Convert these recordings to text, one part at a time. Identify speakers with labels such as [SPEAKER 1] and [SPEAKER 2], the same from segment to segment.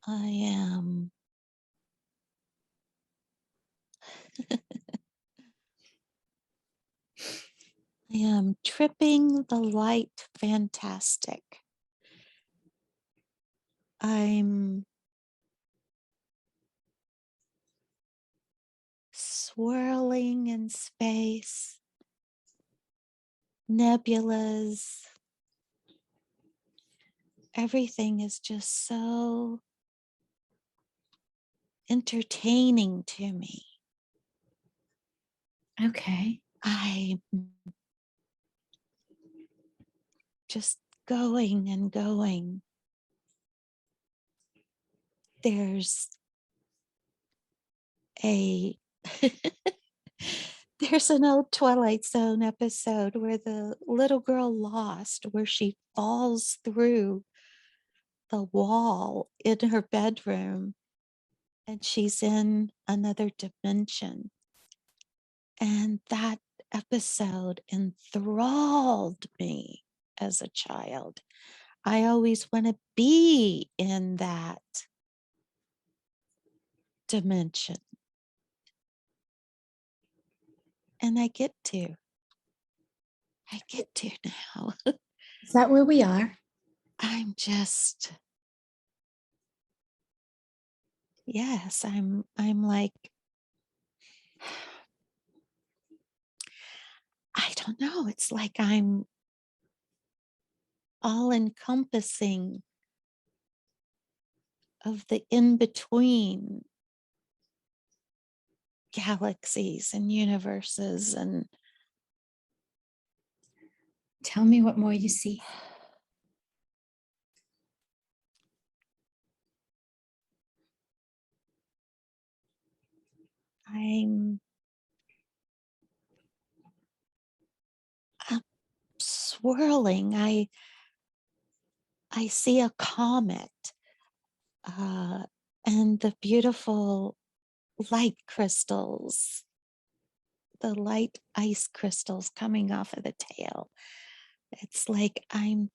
[SPEAKER 1] I am I am tripping the light fantastic. I'm swirling in space, nebulas. Everything is just so entertaining to me.
[SPEAKER 2] Okay.
[SPEAKER 1] I'm just going and going. There's a there's an old Twilight Zone episode where the little girl lost, where she falls through the wall in her bedroom and she's in another dimension. And that episode enthralled me as a child. I always want to be in that dimension. And I get to now.
[SPEAKER 2] Is that where we are?
[SPEAKER 1] I'm just, yes, I'm like, I don't know. It's like I'm all encompassing of the in between galaxies and universes. And
[SPEAKER 2] Tell me what more you see.
[SPEAKER 1] I'm swirling. I see a comet uh, and the beautiful light crystals, the light ice crystals coming off of the tail. It's like I'm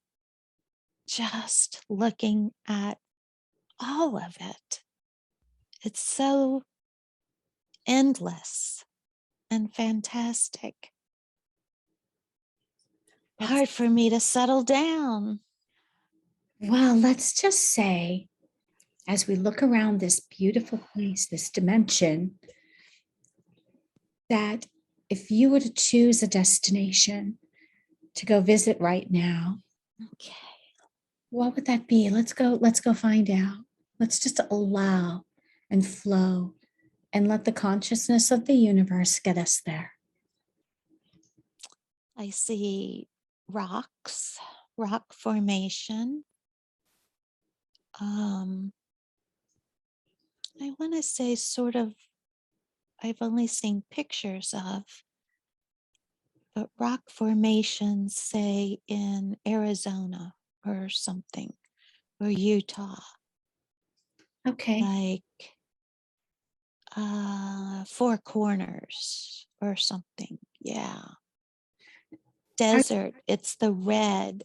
[SPEAKER 1] just looking at all of it. It's so endless and fantastic. Hard for me to settle down.
[SPEAKER 2] Well, let's just say, as we look around this beautiful place, this dimension, that if you were to choose a destination to go visit right now,
[SPEAKER 1] Okay.
[SPEAKER 2] what would that be? Let's go find out. Let's just allow and flow and let the consciousness of the universe get us there.
[SPEAKER 1] I see rocks, rock formation. I want to say sort of, I've only seen pictures of, but rock formations, say in Arizona or something, or Utah,
[SPEAKER 2] Okay.
[SPEAKER 1] like Four Corners or something. Yeah. Desert. It's the red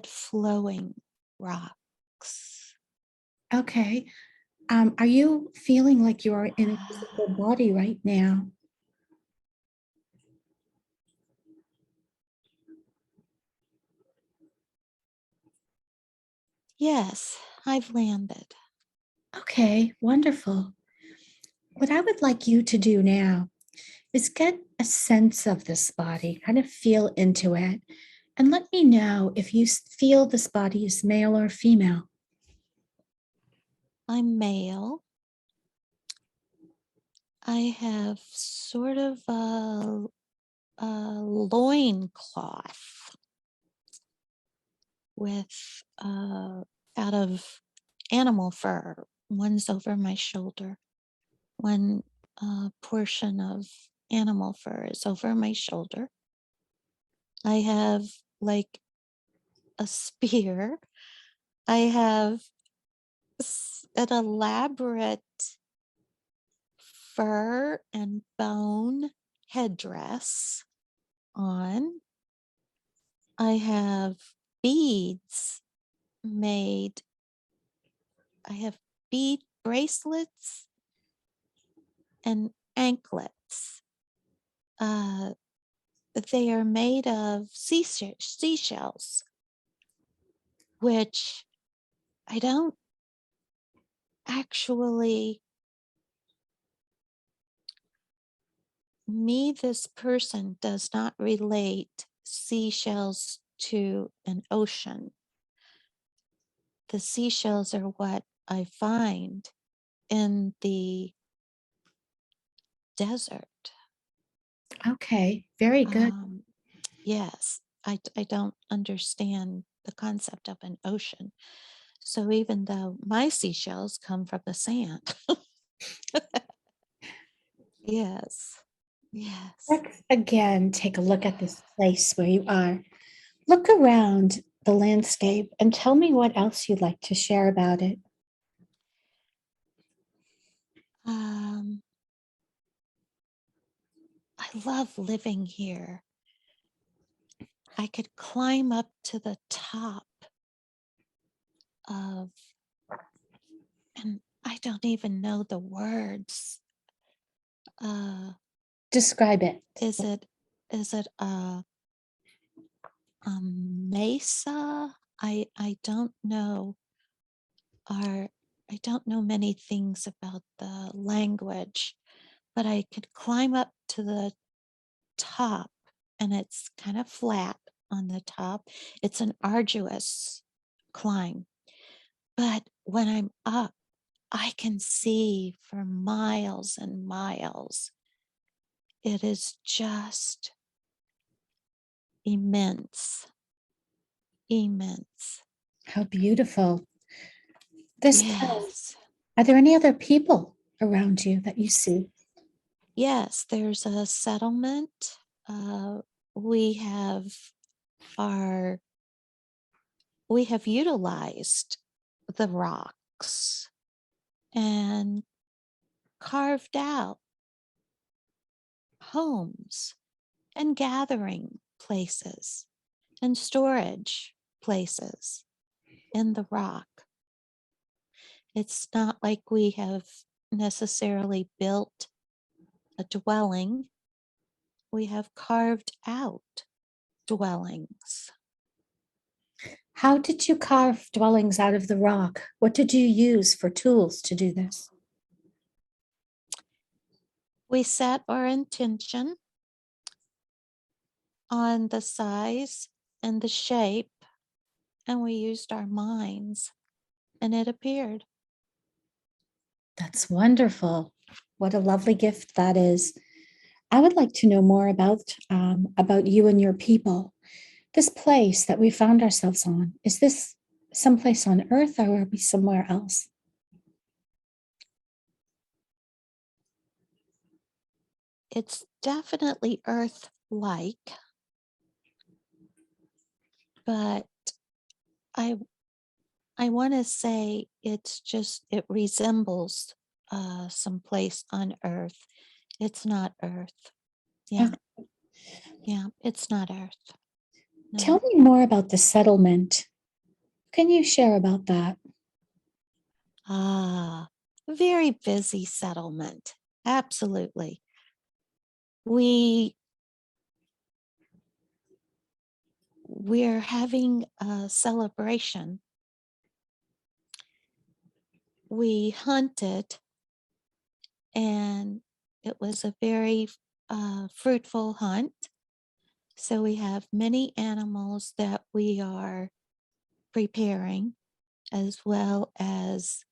[SPEAKER 1] flowing rocks.
[SPEAKER 2] Okay. Are you feeling like you are in a physical body right now?
[SPEAKER 1] Yes, I've landed.
[SPEAKER 2] Okay, wonderful. What I would like you to do now is get a sense of this body, kind of feel into it, and let me know if you feel this body is male or female.
[SPEAKER 1] I'm male. I have sort of a loincloth with out of animal fur. One's over my shoulder. One portion of animal fur is over my shoulder. I have like a spear. I have an elaborate fur and bone headdress on. I have beads made, I have bead bracelets and anklets. Uh, they are made of seashells, which I don't actually, this person does not relate seashells to an ocean. The seashells are what I find in the desert.
[SPEAKER 2] Okay, very good.
[SPEAKER 1] Um, yes, I don't understand the concept of an ocean. So even though my seashells come from the sand, yes, yes.
[SPEAKER 2] Let's again take a look at this place where you are. Look around the landscape and tell me what else you'd like to share about it.
[SPEAKER 1] Um, I love living here. I could climb up to the top of, and I don't even know the words. Uh,
[SPEAKER 2] Describe it.
[SPEAKER 1] is it a mesa? I don't know. Our I don't know many things about the language, but I could climb up to the top, and it's kind of flat on the top. It's an arduous climb, but when I'm up, I can see for miles and miles. It is just immense, immense.
[SPEAKER 2] How beautiful. This place.
[SPEAKER 1] Yes,
[SPEAKER 2] Are there any other people around you that you see?
[SPEAKER 1] yes, there's a settlement. Uh, we have our we have utilized the rocks and carved out homes and gathering places and storage places in the rock. It's not like we have necessarily built a dwelling, we have carved out dwellings.
[SPEAKER 2] How did you carve dwellings out of the rock? What did you use for tools to do this?
[SPEAKER 1] We set our intention on the size and the shape, and we used our minds, and it appeared.
[SPEAKER 2] That's wonderful. What a lovely gift that is. I would like to know more about you and your people. This place that we found ourselves on, is this someplace on Earth or are we somewhere else?
[SPEAKER 1] It's definitely Earth-like, but I I want to say it resembles some place on Earth. It's not Earth. Yeah,
[SPEAKER 2] Okay.
[SPEAKER 1] yeah, it's not Earth.
[SPEAKER 2] Tell
[SPEAKER 1] No.
[SPEAKER 2] me more about the settlement. Can you share about that?
[SPEAKER 1] Ah, very busy settlement. Absolutely. We we're having a celebration. We hunted, and it was a very fruitful hunt. So we have many animals that we are preparing, as well as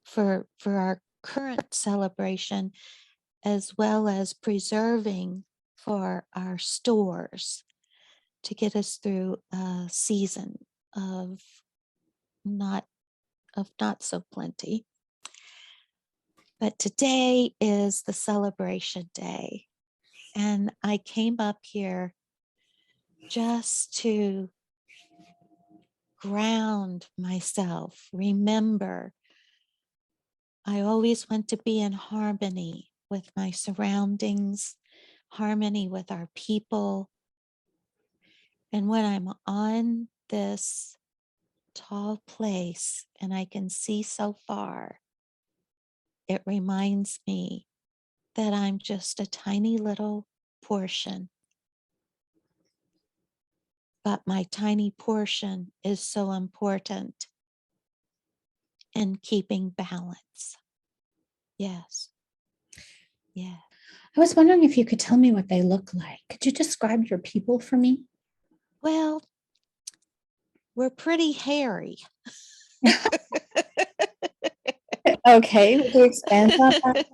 [SPEAKER 1] for our current celebration, as well as preserving for our stores to get us through a season of not not so plenty. But today is the celebration day, and I came up here just to ground myself. Remember, I always want to be in harmony with my surroundings, harmony with our people. And when I'm on this tall place and I can see so far, it reminds me that I'm just a tiny little portion. But my tiny portion is so important in keeping balance. Yes. Yeah.
[SPEAKER 2] I was wondering if you could tell me what they look like. Could you describe your people for me?
[SPEAKER 1] Well, we're pretty hairy.
[SPEAKER 2] Okay, would you expand on that?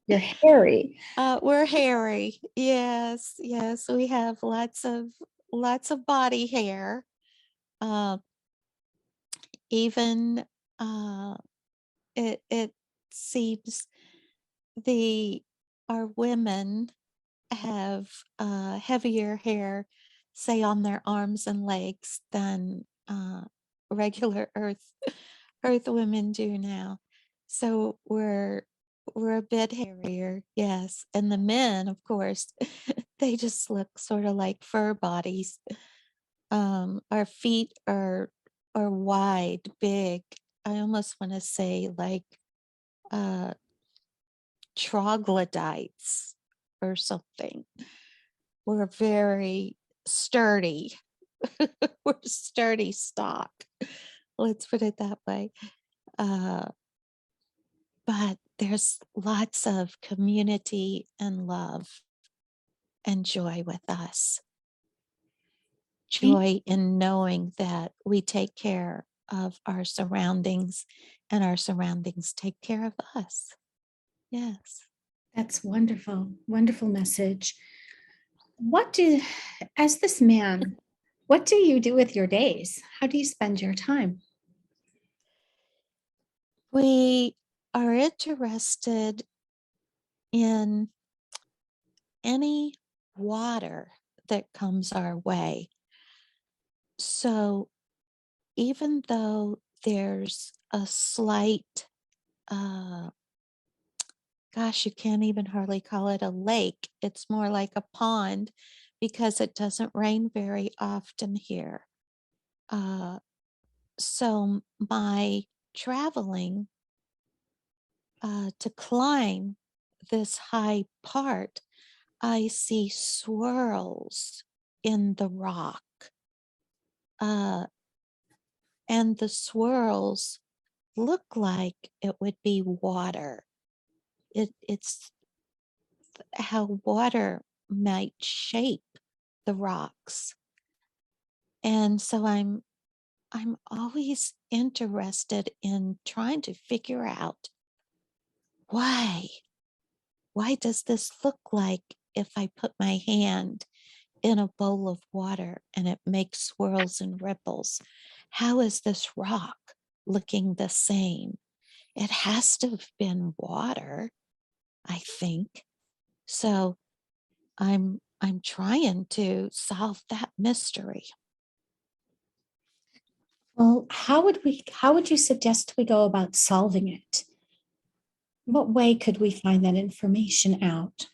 [SPEAKER 2] You're hairy.
[SPEAKER 1] We're hairy. Yes, yes. We have lots of body hair. Uh, even it seems the our women have heavier hair, say on their arms and legs, than regular Earth women do now. So we're a bit hairier, yes. And the men, of course, they just look sort of like fur bodies. Our feet are wide, big. I almost want to say like uh troglodytes or something. We're very sturdy. We're sturdy stock. Let's put it that way. Uh, but there's lots of community and love and joy with us.
[SPEAKER 2] Thank-
[SPEAKER 1] Joy in knowing that we take care of our surroundings and our surroundings take care of us. Yes.
[SPEAKER 2] That's wonderful, wonderful message. What do, as this man, what do you do with your days? How do you spend your time?
[SPEAKER 1] We are interested in any water that comes our way. So even though there's a slight, uh, gosh, you can't even hardly call it a lake, it's more like a pond because it doesn't rain very often here. Uh, so my traveling to climb this high part, I see swirls in the rock. Uh, and the swirls look like it would be water. It's how water might shape the rocks. And so I'm always interested in trying to figure out why. Why does this look like if I put my hand in a bowl of water and it makes swirls and ripples? How is this rock looking the same? It has to have been water, I think. So I'm trying to solve that mystery.
[SPEAKER 2] Well, how would you suggest we go about solving it? What way could we find that information out?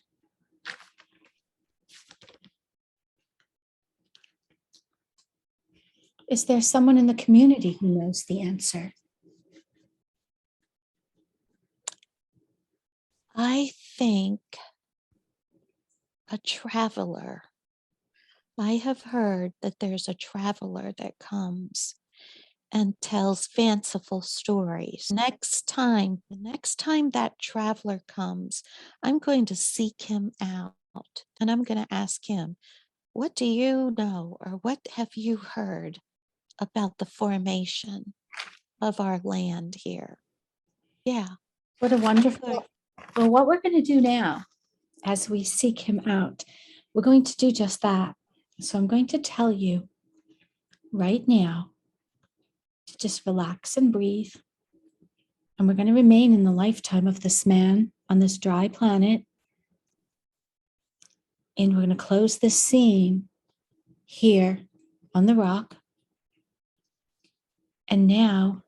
[SPEAKER 2] Is there someone in the community who knows the answer?
[SPEAKER 1] I think a traveler. I have heard that there's a traveler that comes and tells fanciful stories. The next time that traveler comes, I'm going to seek him out and I'm going to ask him, what do you know or what have you heard about the formation of our land here? Yeah,
[SPEAKER 2] What a
[SPEAKER 1] I'm good.
[SPEAKER 2] wonderful. Well, what we're going to do now as we seek him out, we're going to do just that. So I'm going to tell you right now to just relax and breathe. And we're going to remain in the lifetime of this man on this dry planet. And we're going to close this scene here on the rock. And now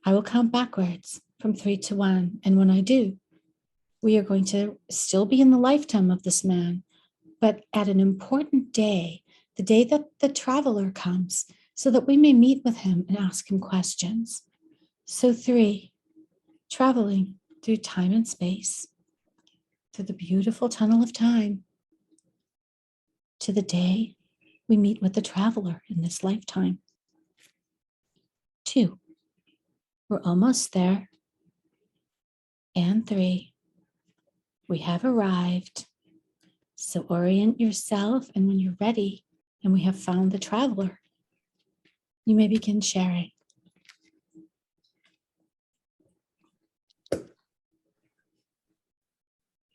[SPEAKER 2] I will count backwards from 3 to 1. And when I do, we are going to still be in the lifetime of this man, but at an important day, the day that the traveler comes, so that we may meet with him and ask him questions. So 3, traveling through time and space, through the beautiful tunnel of time, to the day we meet with the traveler in this lifetime. 2, we're almost there. And 3, we have arrived. So orient yourself, and when you're ready and we have found the traveler, you may begin sharing.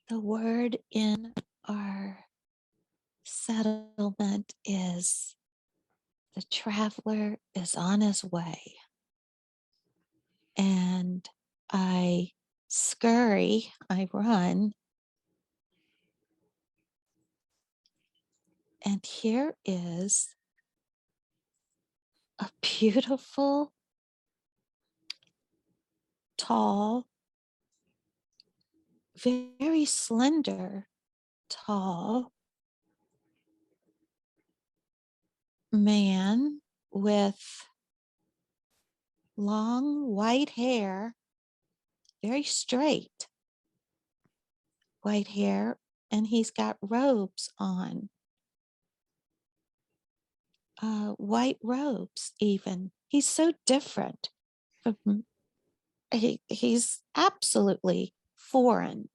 [SPEAKER 1] The word in our settlement is the traveler is on his way. And I scurry, I run. And here is a beautiful, tall, very slender, tall man with long white hair, very straight white hair, and he's got robes on. White robes, even. He's so different from, he's absolutely foreign.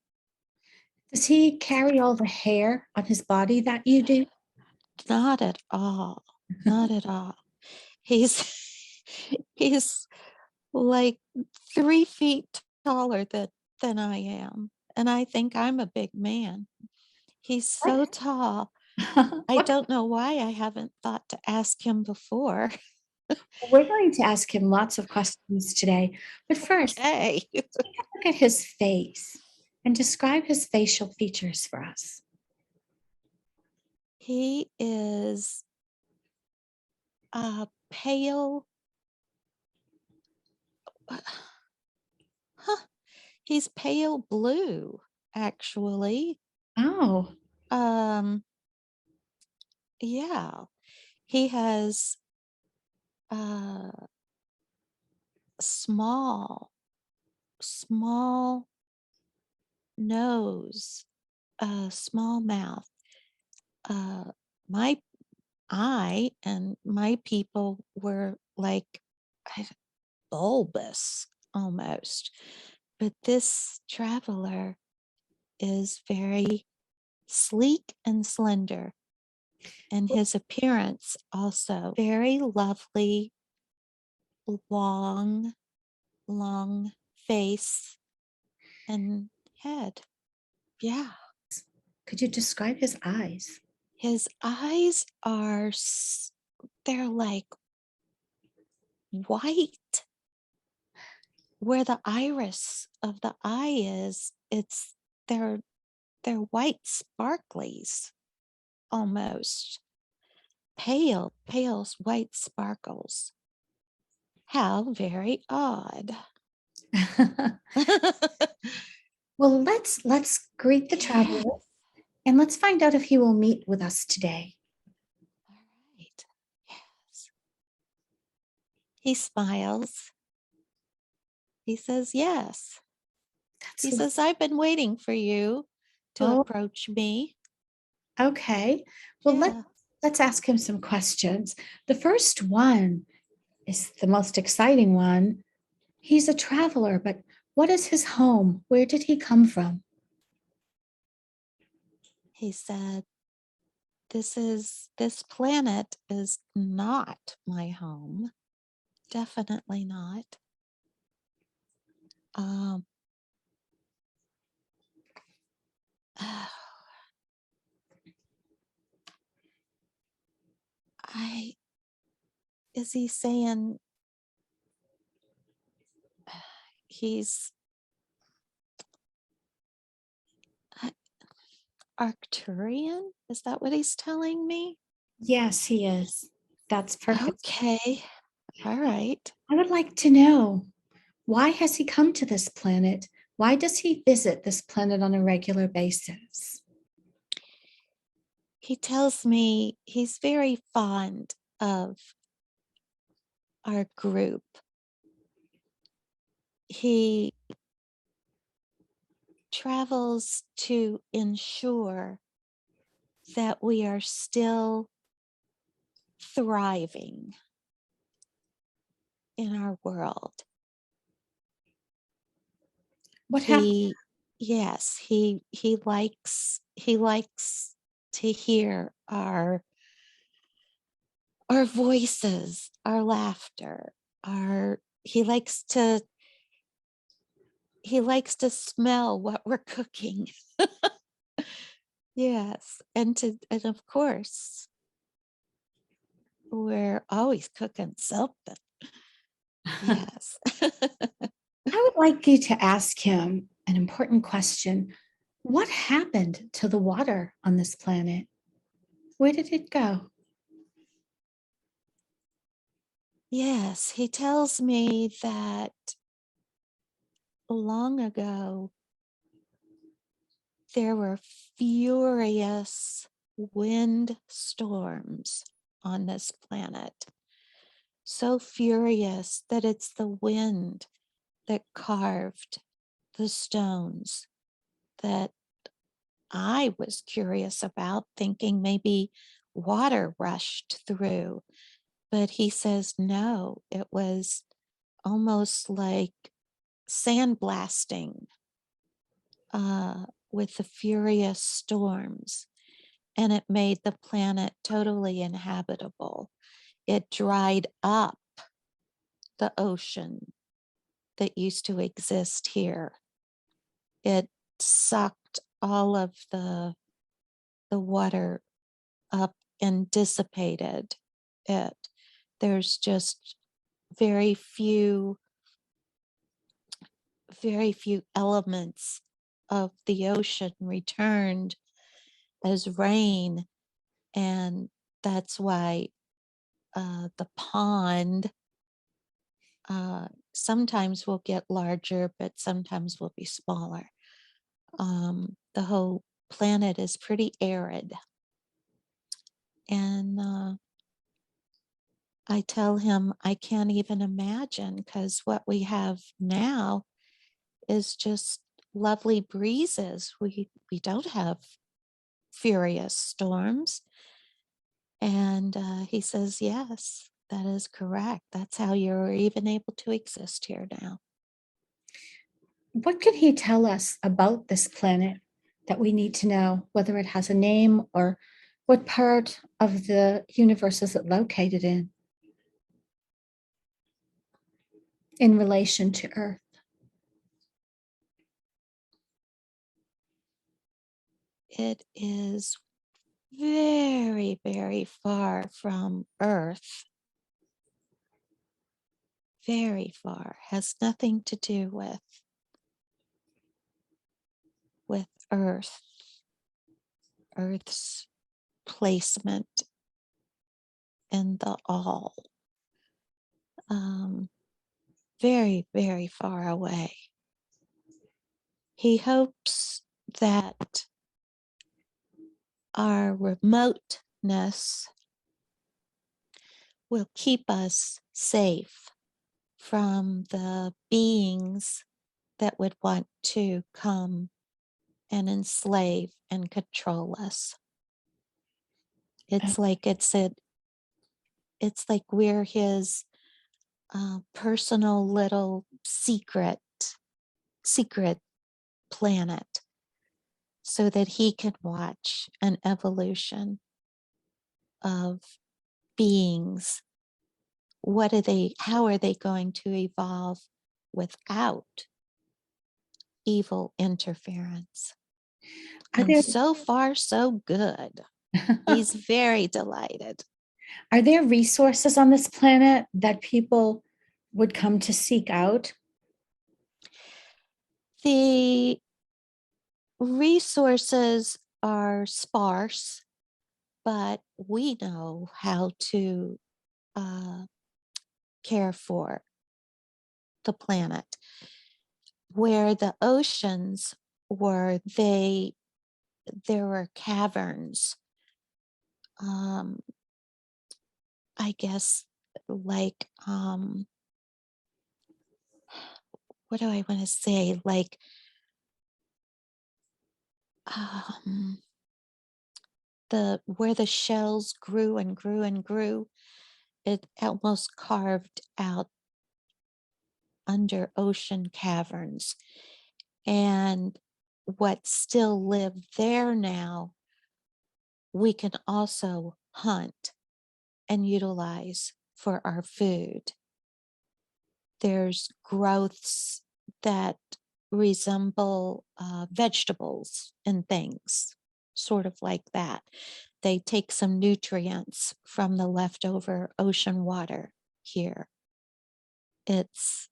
[SPEAKER 2] Does he carry all the hair on his body that you do?
[SPEAKER 1] Not at all. Not at all. He's he's like 3 feet taller than I am. And I think I'm a big man. He's so tall. I
[SPEAKER 2] What?
[SPEAKER 1] don't know why I haven't thought to ask him before.
[SPEAKER 2] We're going to ask him lots of questions today. But first,
[SPEAKER 1] Okay.
[SPEAKER 2] take a look at his face and describe his facial features for us.
[SPEAKER 1] He is pale. Huh. He's pale blue, actually.
[SPEAKER 2] Oh,
[SPEAKER 1] Um, yeah. He has small, small nose, small mouth. My I and my people were like bulbous almost, but this traveler is very sleek and slender, and his appearance also very lovely, long, long face and head. Yeah.
[SPEAKER 2] could you describe his eyes?
[SPEAKER 1] His eyes are, they're like white. Where the iris of the eye is, they're they're white sparklies almost. Pale white sparkles. How very odd.
[SPEAKER 2] Well, let's greet the
[SPEAKER 1] Yeah.
[SPEAKER 2] traveler and let's find out if he will meet with us today.
[SPEAKER 1] All right. Yes. He smiles. He says, yes. He
[SPEAKER 2] That's
[SPEAKER 1] says, I've been waiting for you to
[SPEAKER 2] oh,
[SPEAKER 1] approach me.
[SPEAKER 2] okay. Well,
[SPEAKER 1] Yeah.
[SPEAKER 2] let's ask him some questions. The first one is the most exciting one. He's a traveler, but what is his home? Where did he come from?
[SPEAKER 1] He said, this planet is not my home. Definitely not. Um, I is he saying he's Arcturian? Is that what he's telling me?
[SPEAKER 2] Yes, he is. That's perfect.
[SPEAKER 1] Okay. All right.
[SPEAKER 2] I would like to know, why has he come to this planet? Why does he visit this planet on a regular basis?
[SPEAKER 1] He tells me he's very fond of our group. He travels to ensure that we are still thriving in our world.
[SPEAKER 2] What happened?
[SPEAKER 1] He, yes, he likes to hear our voices, our laughter, our he likes to smell what we're cooking. Yes, and of course, we're always cooking something. Yes.
[SPEAKER 2] I would like you to ask him an important question. What happened to the water on this planet? Where did it go?
[SPEAKER 1] Yes, he tells me that long ago there were furious wind storms on this planet. So furious that it's the wind that carved the stones that I was curious about, thinking maybe water rushed through. But he says no, it was almost like sandblasting with the furious storms, and it made the planet totally inhabitable. It dried up the ocean that used to exist here. It sucked all of the water up and dissipated it. There's just very few very few elements of the ocean returned as rain, and that's why the pond sometimes will get larger, but sometimes will be smaller. The whole planet is pretty arid, and I tell him I can't even imagine, because what we have now is just lovely breezes. We don't have furious storms. And he says, yes, that is correct. That's how you're even able to exist here now.
[SPEAKER 2] What can he tell us about this planet that we need to know, whether it has a name or what part of the universe is it located in relation to Earth?
[SPEAKER 1] It is very, very far from Earth, very far, has nothing to do with Earth's placement in the all. Um, very, very far away. He hopes that our remoteness will keep us safe from the beings that would want to come and enslave and control us.
[SPEAKER 2] Uh,
[SPEAKER 1] It's like we're his personal little secret planet, so that he can watch an evolution of beings. How are they going to evolve without evil interference?
[SPEAKER 2] Are
[SPEAKER 1] And
[SPEAKER 2] there
[SPEAKER 1] so far, so good. He's very delighted.
[SPEAKER 2] are there resources on this planet that people would come to seek out?
[SPEAKER 1] The resources are sparse, but we know how to uh, care for the planet. Where the oceans were, there were caverns. Um, I guess like, what do I want to say? Like, um, the where the shells grew and grew and grew, it almost carved out under ocean caverns. And what still live there now, we can also hunt and utilize for our food. There's growths that resemble vegetables and things, sort of like that. They take some nutrients from the leftover ocean water here. It's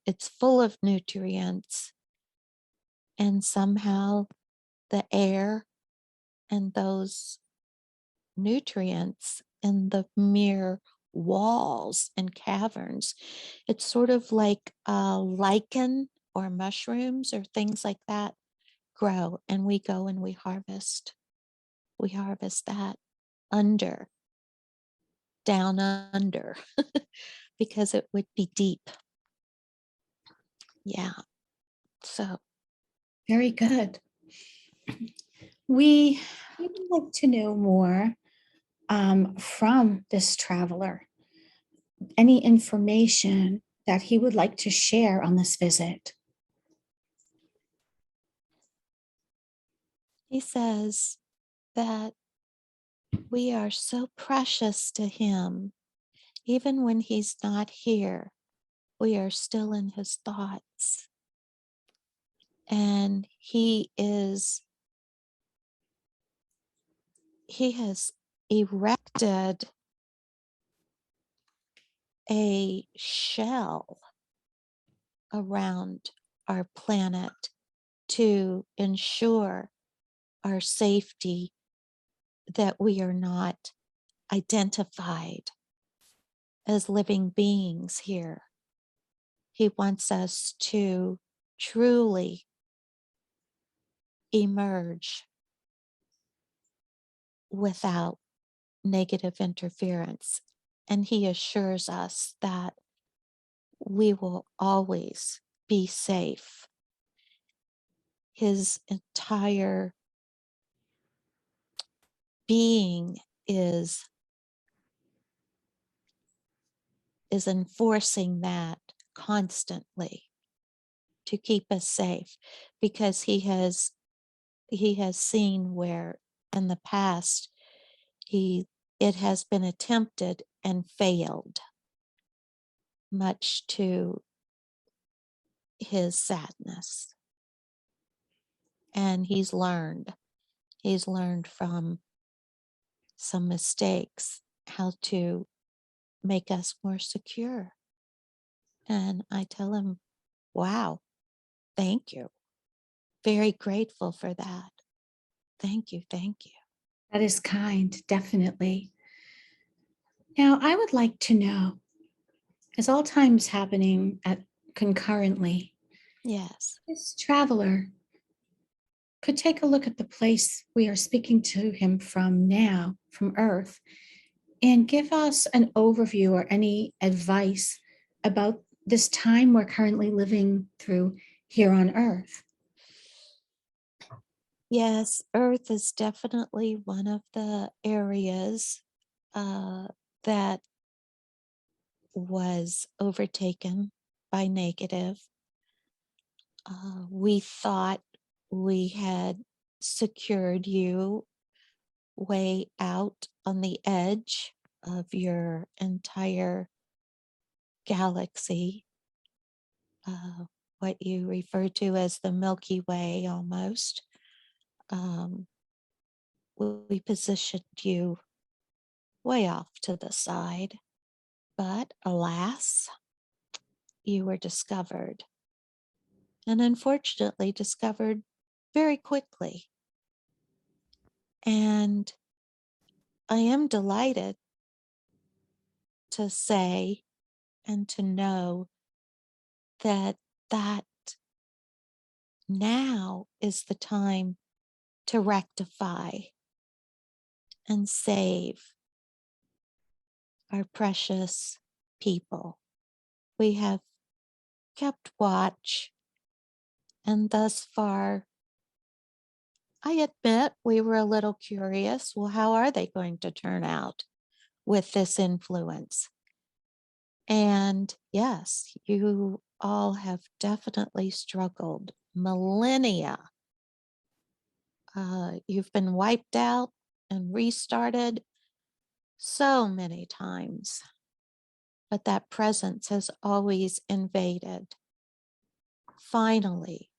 [SPEAKER 1] it's full of nutrients, and somehow the air and those nutrients in the mere walls and caverns. It's sort of like lichen or mushrooms or things like that grow, and we go and we harvest. We harvest that under, down under, because it would be deep. Yeah. So,
[SPEAKER 2] Very good. We would like to know more from this traveler. Any information that he would like to share on this visit?
[SPEAKER 1] he says that we are so precious to him. Even when he's not here, we are still in his thoughts. And he has erected a shell around our planet to ensure our safety, that we are not identified as living beings here. He wants us to truly emerge without negative interference. And he assures us that we will always be safe. His entire being is enforcing that constantly to keep us safe, because he has seen where in the past he it has been attempted and failed, much to his sadness. And he's learned from some mistakes how to make us more secure. And I tell him, wow, thank you. Very grateful for that. Thank you. Thank you.
[SPEAKER 2] That is kind, definitely. Now, I would like to know, is all times happening at concurrently?
[SPEAKER 1] Yes.
[SPEAKER 2] This traveler could take a look at the place we are speaking to him from now, from Earth, and give us an overview or any advice about this time we're currently living through here on Earth.
[SPEAKER 1] Yes, Earth is definitely one of the areas uh, that was overtaken by negative. We thought we had secured you way out on the edge of your entire galaxy, what you refer to as the Milky Way almost. Um, we positioned you way off to the side, but alas, you were discovered, and unfortunately discovered very quickly. And I am delighted to say and to know that that now is the time to rectify and save our precious people. We have kept watch, and thus far, I admit we were a little curious. Well, how are they going to turn out with this influence? And yes, you all have definitely struggled millennia. You've been wiped out and restarted so many times, but that presence has always invaded. Finally,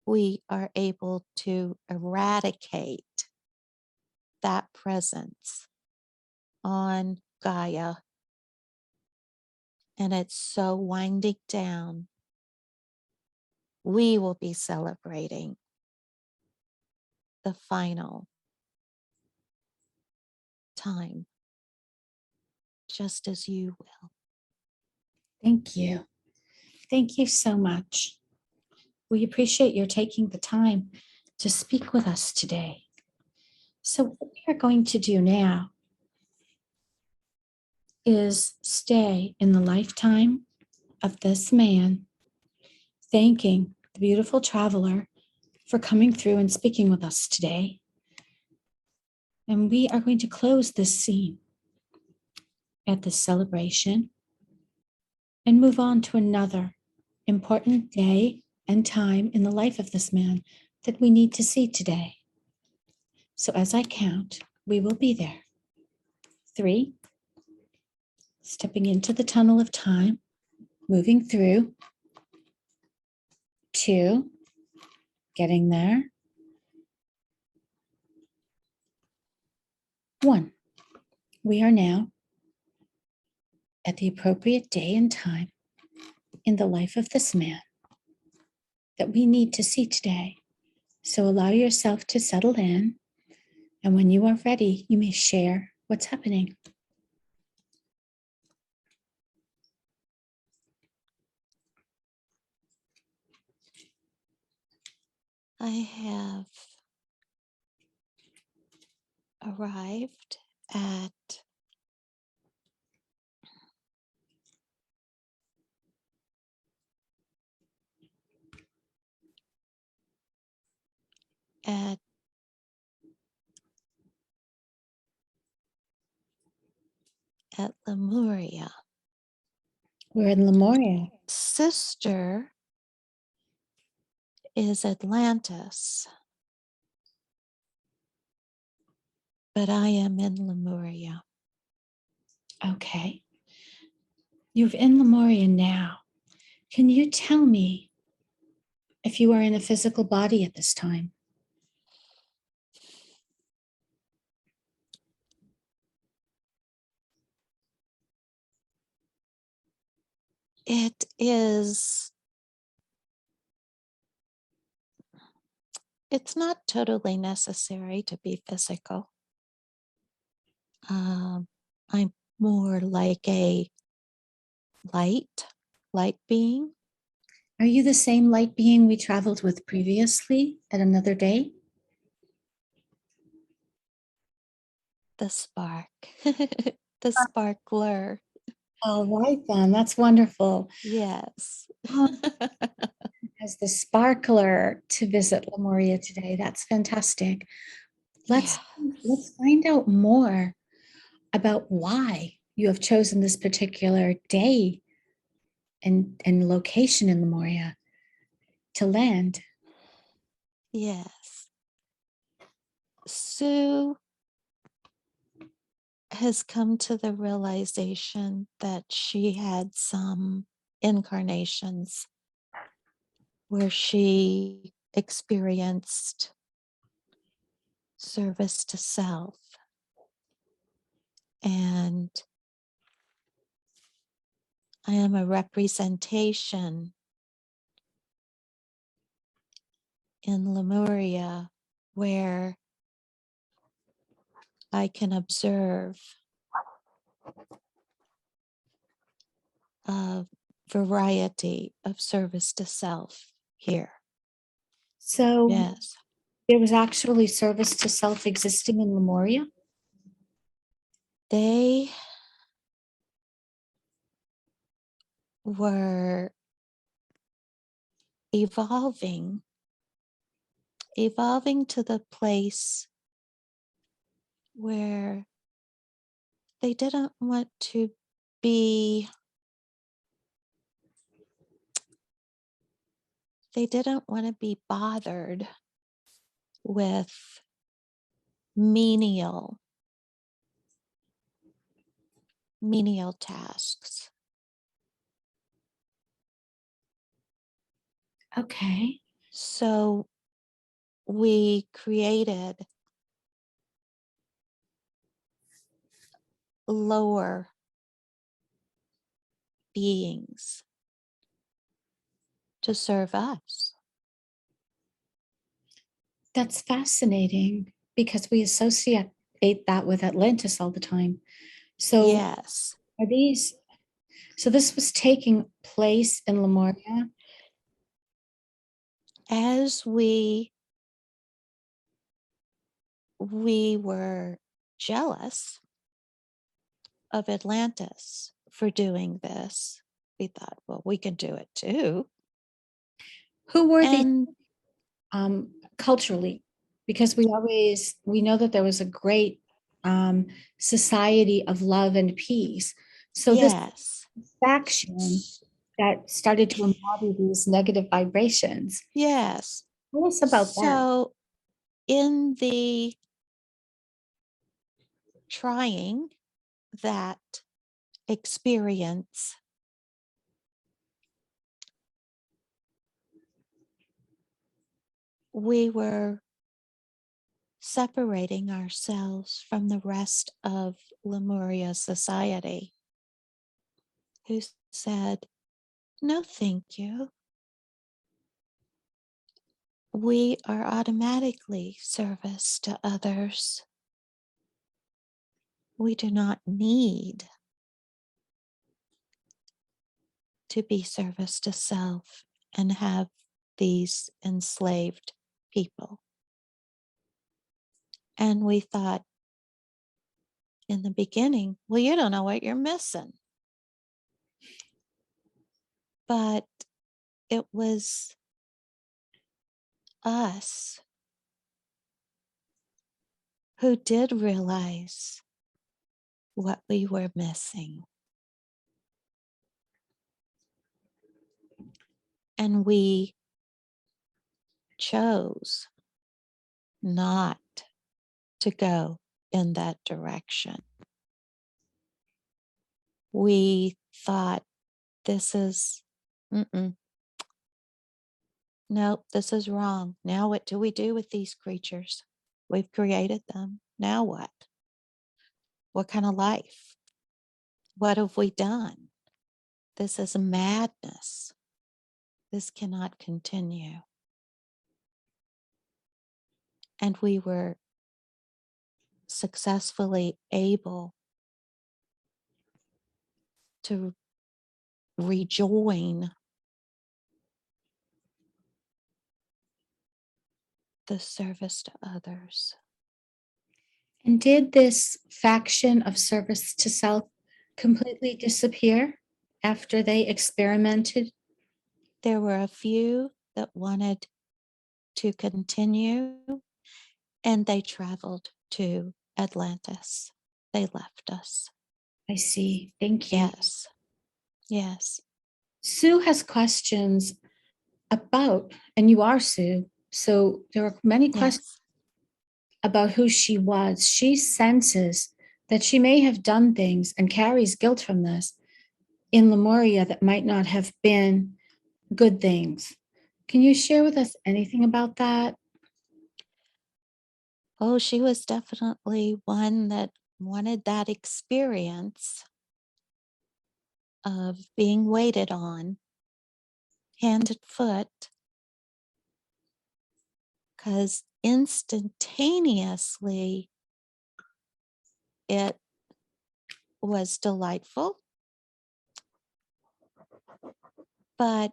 [SPEAKER 1] we are able to eradicate that presence on Gaia. And it's so winding down. We will be celebrating the final time, just as you will.
[SPEAKER 2] Thank you. Thank you so much. We appreciate your taking the time to speak with us today. So what we are going to do now is stay in the lifetime of this man, thanking the beautiful traveler for coming through and speaking with us today. And we are going to close this scene at this celebration and move on to another important day and time in the life of this man that we need to see today. So as I count, we will be there. 3, stepping into the tunnel of time, moving through. 2, getting there. 1, we are now at the appropriate day and time in the life of this man that we need to see today. So allow yourself to settle in, and when you are ready, you may share what's happening.
[SPEAKER 1] I have arrived at Lemuria.
[SPEAKER 2] We're in Lemuria.
[SPEAKER 1] Sister is Atlantis, but I am in Lemuria.
[SPEAKER 2] Okay. You're in Lemuria now. Can you tell me if you are in a physical body at this time?
[SPEAKER 1] It's not totally necessary to be physical. I'm more like a light being.
[SPEAKER 2] Are you the same light being we traveled with previously at another day?
[SPEAKER 1] The spark, the sparkler.
[SPEAKER 2] All right, then. That's wonderful.
[SPEAKER 1] Yes.
[SPEAKER 2] As the sparkler to visit Lemuria today. That's fantastic. Let's
[SPEAKER 1] Yes.
[SPEAKER 2] find out more about why you have chosen this particular day and location in Lemuria to land.
[SPEAKER 1] Yes. Sue has come to the realization that she had some incarnations where she experienced service to self. And I am a representation in Lemuria where I can observe a variety of service to self here.
[SPEAKER 2] So
[SPEAKER 1] Yes.
[SPEAKER 2] there was actually service to self existing in Lemuria?
[SPEAKER 1] They were evolving to the place where they didn't want to be, they didn't want to be bothered with menial menial tasks.
[SPEAKER 2] Okay.
[SPEAKER 1] So we created lower beings to serve us.
[SPEAKER 2] That's fascinating because we associate that with Atlantis all the time. So
[SPEAKER 1] Yes.
[SPEAKER 2] are these, so this was taking place in Lemuria?
[SPEAKER 1] As we were jealous of Atlantis for doing this, we thought, well, we can do it too.
[SPEAKER 2] Who were these
[SPEAKER 1] And
[SPEAKER 2] culturally? Because we know that there was a great society of love and peace. So this
[SPEAKER 1] yes,
[SPEAKER 2] faction that started to embody these negative vibrations.
[SPEAKER 1] yes.
[SPEAKER 2] Tell us about that.
[SPEAKER 1] So in the trying that experience, we were separating ourselves from the rest of Lemuria society, who said, no, thank you. We are automatically service to others. We do not need to be service to self and have these enslaved people. And we thought in the beginning, well, you don't know what you're missing. But it was us who did realize what we were missing. And we chose not to go in that direction. We thought, this is, nope, this is wrong. Now, what do we do with these creatures? We've created them. Now what? What kind of life? What have we done? This is madness. This cannot continue. And we were successfully able to rejoin the service to others.
[SPEAKER 2] And did this faction of service to self completely disappear after they experimented?
[SPEAKER 1] There were a few that wanted to continue, and they traveled to Atlantis. They left us.
[SPEAKER 2] I see. Thank you.
[SPEAKER 1] Yes, yes,
[SPEAKER 2] Sue has questions about, and you are Sue, so there are many questions
[SPEAKER 1] yes.
[SPEAKER 2] about who she was. She senses that she may have done things and carries guilt from this in Lemuria that might not have been good things. Can you share with us anything about that?
[SPEAKER 1] Oh, she was definitely one that wanted that experience of being waited on hand and foot, because instantaneously it was delightful, but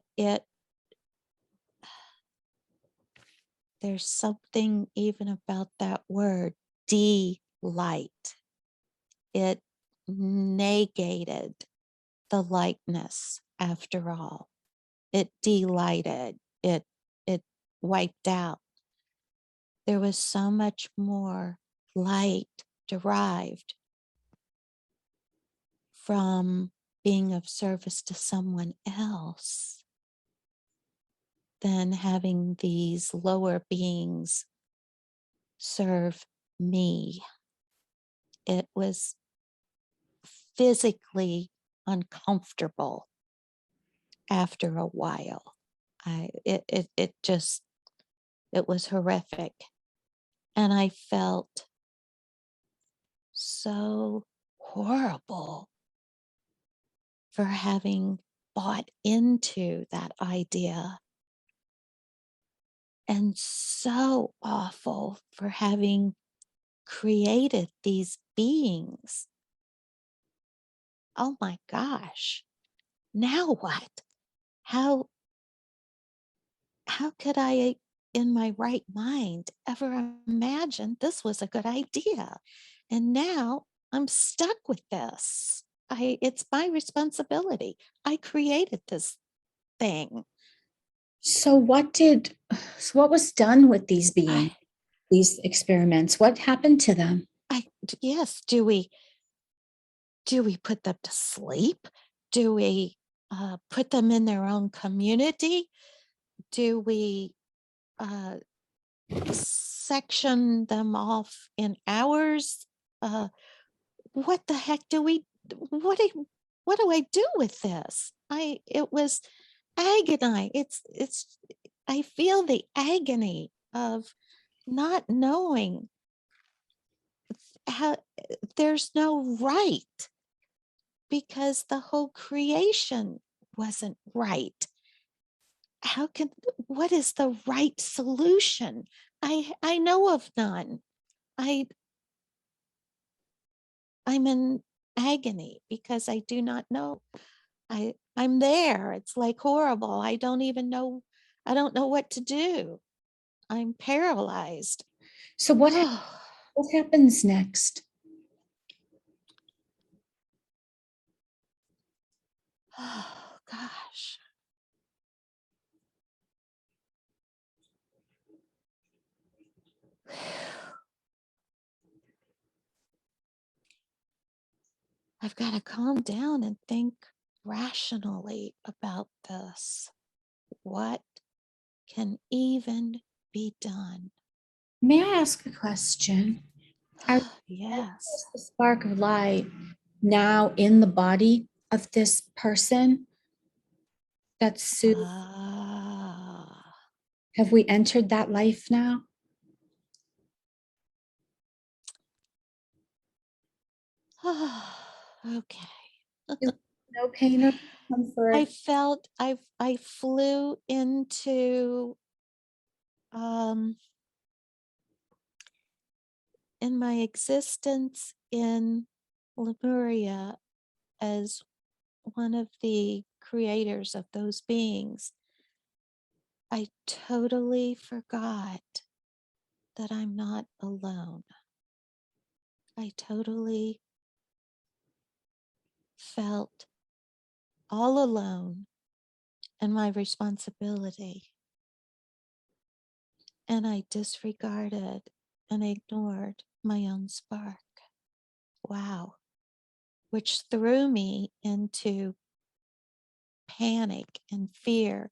[SPEAKER 1] there's something even about that word, delight. It negated the lightness after all. It delighted. It wiped out. There was so much more light derived from being of service to someone else than having these lower beings serve me. It was physically uncomfortable after a while. It just, it was horrific. And I felt so horrible for having bought into that idea, and so awful for having created these beings. Oh my gosh. Now what? How how could I in my right mind ever imagine this was a good idea? And now I'm stuck with this. It's my responsibility. I created this thing.
[SPEAKER 2] So what was done with these beings,
[SPEAKER 1] I
[SPEAKER 2] these experiments? What happened to them?
[SPEAKER 1] I yes, do we put them to sleep? Do we put them in their own community? Do we uh, section them off in hours? What the heck do we? What do I do with this? It was agony. It's. I feel the agony of not knowing how. There's no right because the whole creation wasn't right. How can, what is the right solution? I know of none. I I'm in agony because I do not know. I'm there. It's like horrible. I don't know what to do. I'm paralyzed.
[SPEAKER 2] So
[SPEAKER 1] Oh,
[SPEAKER 2] what happens next?
[SPEAKER 1] oh gosh. I've got to calm down and think rationally about this. What can even be done?
[SPEAKER 2] May I ask a question? Are
[SPEAKER 1] Yes.
[SPEAKER 2] the spark of light now in the body of this person that's soothed?
[SPEAKER 1] Ah.
[SPEAKER 2] Have we entered that life now?
[SPEAKER 1] Okay.
[SPEAKER 2] Feel no pain or
[SPEAKER 1] I
[SPEAKER 2] comfort?
[SPEAKER 1] felt I flew into um in my existence in Lemuria as one of the creators of those beings. I totally forgot that I'm not alone. I totally felt all alone and my responsibility. And I disregarded and ignored my own spark. Wow. Which threw me into panic and fear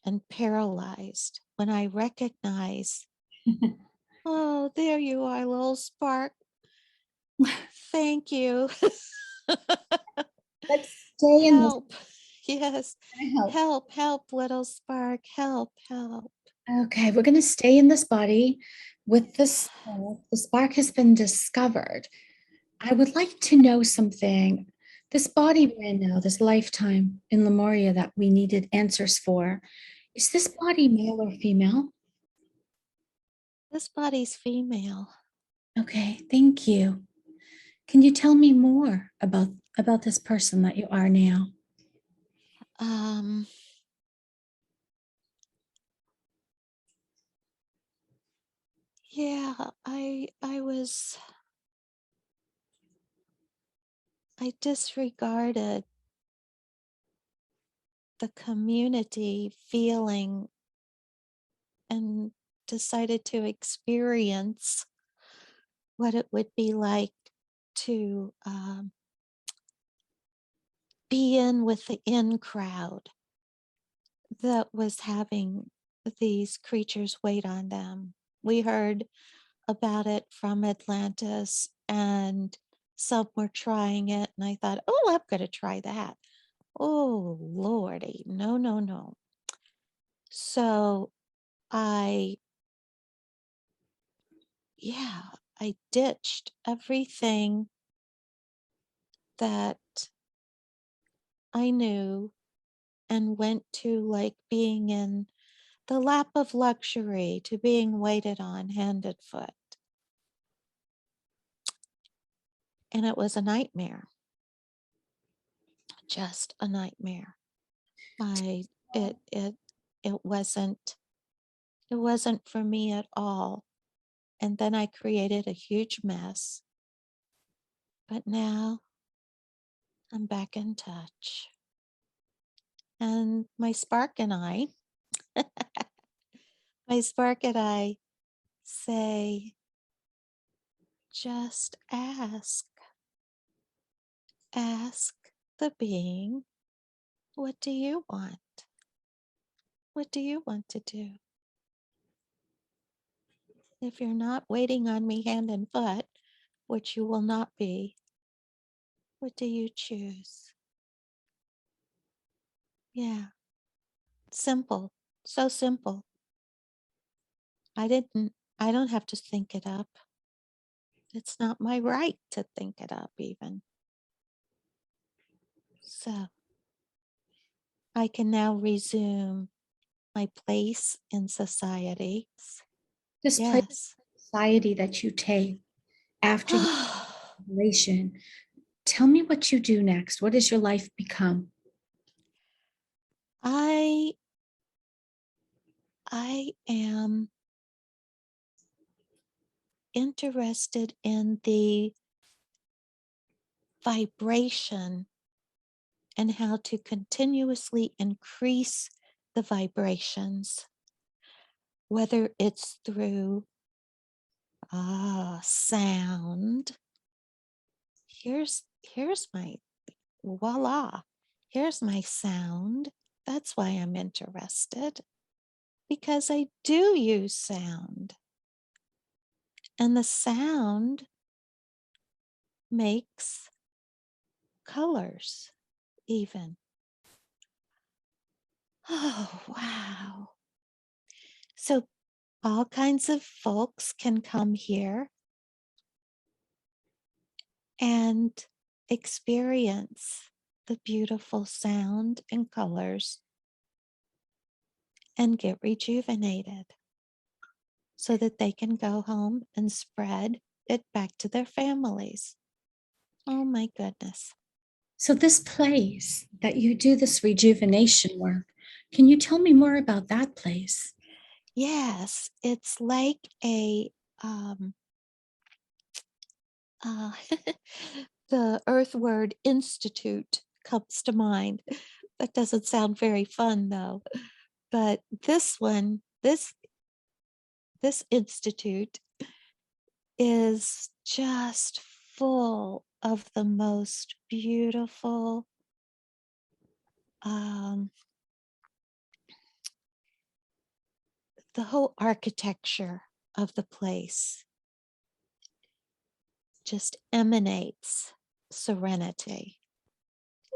[SPEAKER 1] and paralyzed when I recognize, oh, there you are, little spark. Thank you.
[SPEAKER 2] Let's stay in this.
[SPEAKER 1] Help. Yes.
[SPEAKER 2] Can I help?
[SPEAKER 1] Help, help, little spark. Help, help.
[SPEAKER 2] Okay, we're going to stay in this body with this. The spark has been discovered. I would like to know something. This body we're in now, this lifetime in Lemuria that we needed answers for, is this body male or female?
[SPEAKER 1] This body's female.
[SPEAKER 2] Okay, thank you. Can you tell me more about this person that you are now?
[SPEAKER 1] Um, yeah, I disregarded the community feeling and decided to experience what it would be like to be in with the in crowd that was having these creatures wait on them. We heard about it from Atlantis, and some were trying it, and I thought, oh, I'm going to try that. Oh, Lordy, no, no, no. So I, yeah, I ditched everything that I knew and went to like being in the lap of luxury, to being waited on hand and foot. And it was a nightmare, just a nightmare. I, it, it wasn't, it wasn't for me at all. And then I created a huge mess. But now I'm back in touch. And my spark and I say, just ask the being, what do you want? What do you want to do? If you're not waiting on me hand and foot, which you will not be, what do you choose? Yeah, simple, so simple. I don't have to think it up. It's not my right to think it up, even. So I can now resume my place in society.
[SPEAKER 2] This place of
[SPEAKER 1] Yes.
[SPEAKER 2] society that you take after your revelation, tell me what you do next. What does your life become?
[SPEAKER 1] I I am interested in the vibration and how to continuously increase the vibrations, whether it's through sound. Here's my voila. Here's my sound. That's why I'm interested, because I do use sound. And the sound makes colors, even. Oh, wow. So all kinds of folks can come here and experience the beautiful sound and colors and get rejuvenated so that they can go home and spread it back to their families. Oh my goodness.
[SPEAKER 2] So, this place that you do this rejuvenation work, can you tell me more about that place?
[SPEAKER 1] Yes, it's like a uh, the Earth word institute comes to mind. That doesn't sound very fun though. But this one, this institute is just full of the most beautiful um, the whole architecture of the place just emanates serenity.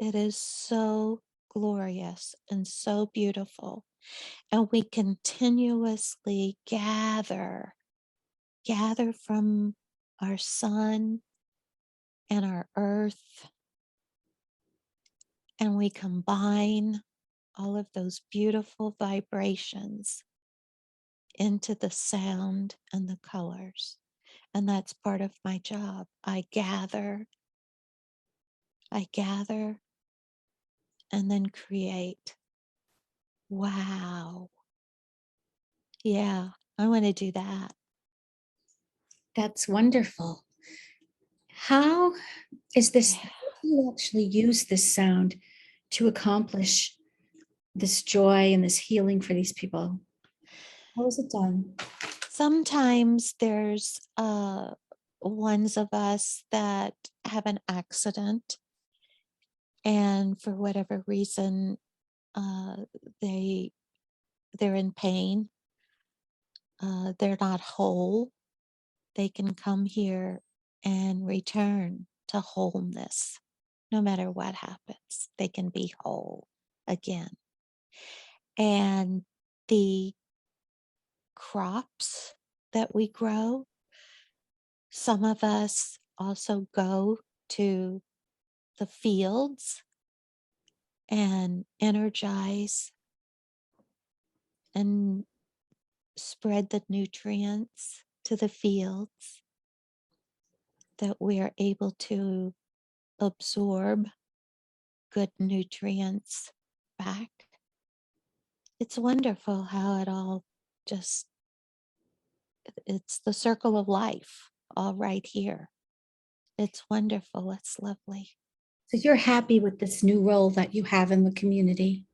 [SPEAKER 1] It is so glorious and so beautiful. And we continuously gather from our sun and our earth, and we combine all of those beautiful vibrations into the sound and the colors. And that's part of my job. I gather, and then create. Wow. Yeah, I want to do that.
[SPEAKER 2] That's wonderful. How is this?
[SPEAKER 1] Yeah.
[SPEAKER 2] How do you actually use this sound to accomplish this joy and this healing for these people? How was it done?
[SPEAKER 1] Sometimes there's ones of us that have an accident, and for whatever reason, uh, they they're in pain. They're not whole. They can come here and return to wholeness. No matter what happens, they can be whole again. And the crops that we grow, some of us also go to the fields and energize and spread the nutrients to the fields that we are able to absorb good nutrients back. It's wonderful how it all just, it's the circle of life all right here. It's wonderful. It's lovely.
[SPEAKER 2] So you're happy with this new role that you have in the community?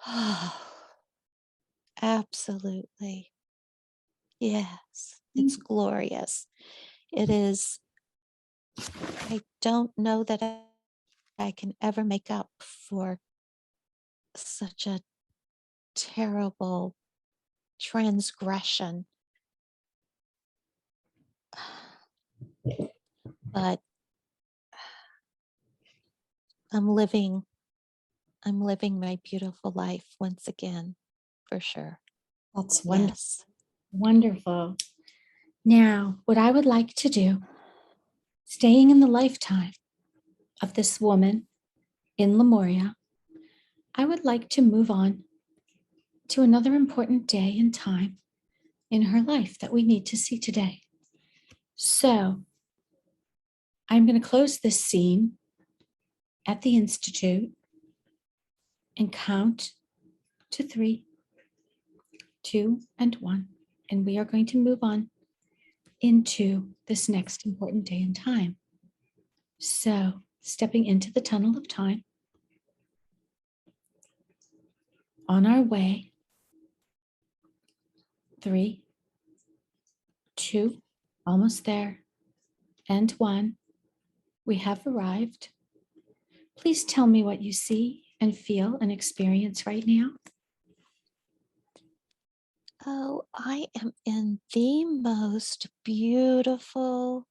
[SPEAKER 1] Oh, absolutely. Yes, it's
[SPEAKER 2] Mm.
[SPEAKER 1] glorious. It is. I don't know that I can ever make up for such a terrible transgression. But I'm living I'm living my beautiful life once again, for sure.
[SPEAKER 2] That's wonderful.
[SPEAKER 1] Yes.
[SPEAKER 2] Wonderful. Now, what I would like to do, staying in the lifetime of this woman in Lemuria, I would like to move on to another important day and time in her life that we need to see today. So I'm going to close this scene at the Institute and count to 3, 2, and 1. And we are going to move on into this next important day and time. So stepping into the tunnel of time, on our way, 3, 2, almost there, and 1. We have arrived. Please tell me what you see and feel and experience right now.
[SPEAKER 1] Oh, I am in the most beautiful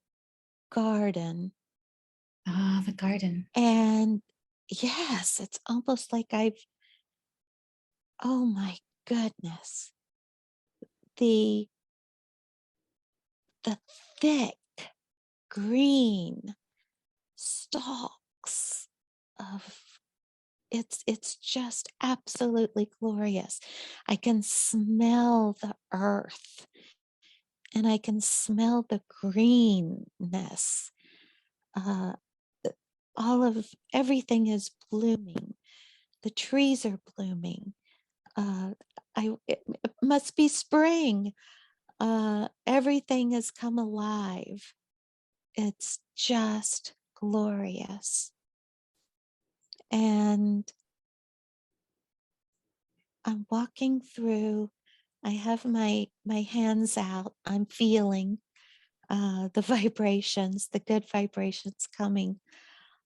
[SPEAKER 1] garden.
[SPEAKER 2] Ah, the garden.
[SPEAKER 1] And yes, it's almost like oh my goodness, the the thick green stalks of, it's just absolutely glorious. I can smell the earth and I can smell the greenness. Uh, all of everything is blooming. The trees are blooming. Uh, it must be spring. Everything has come alive. It's just glorious. And I'm walking through. I have my hands out. I'm feeling the vibrations, the good vibrations coming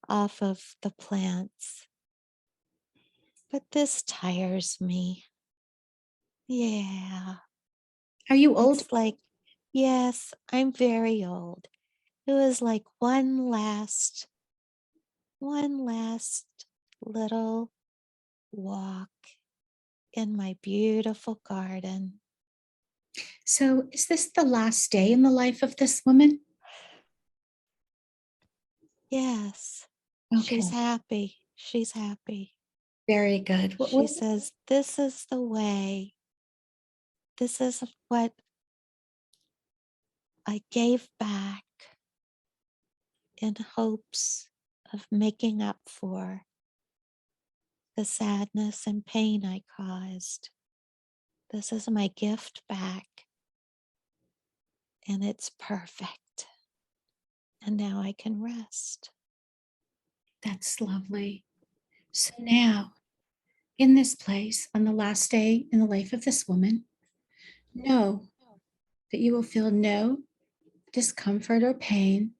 [SPEAKER 1] off of the plants. But this tires me. Yeah,
[SPEAKER 2] Are you old?
[SPEAKER 1] it's like, yes, I'm very old. It was like one last little walk in my beautiful garden.
[SPEAKER 2] So is this the last day in the life of this woman?
[SPEAKER 1] Yes, she's
[SPEAKER 2] Okay,
[SPEAKER 1] happy. She's happy.
[SPEAKER 2] very good.
[SPEAKER 1] She says, this is the way. This is what I gave back in hopes of making up for the sadness and pain I caused. This is my gift back, and it's perfect. And now I can rest.
[SPEAKER 2] That's lovely. So now, in this place, on the last day in the life of this woman, know that you will feel no discomfort or pain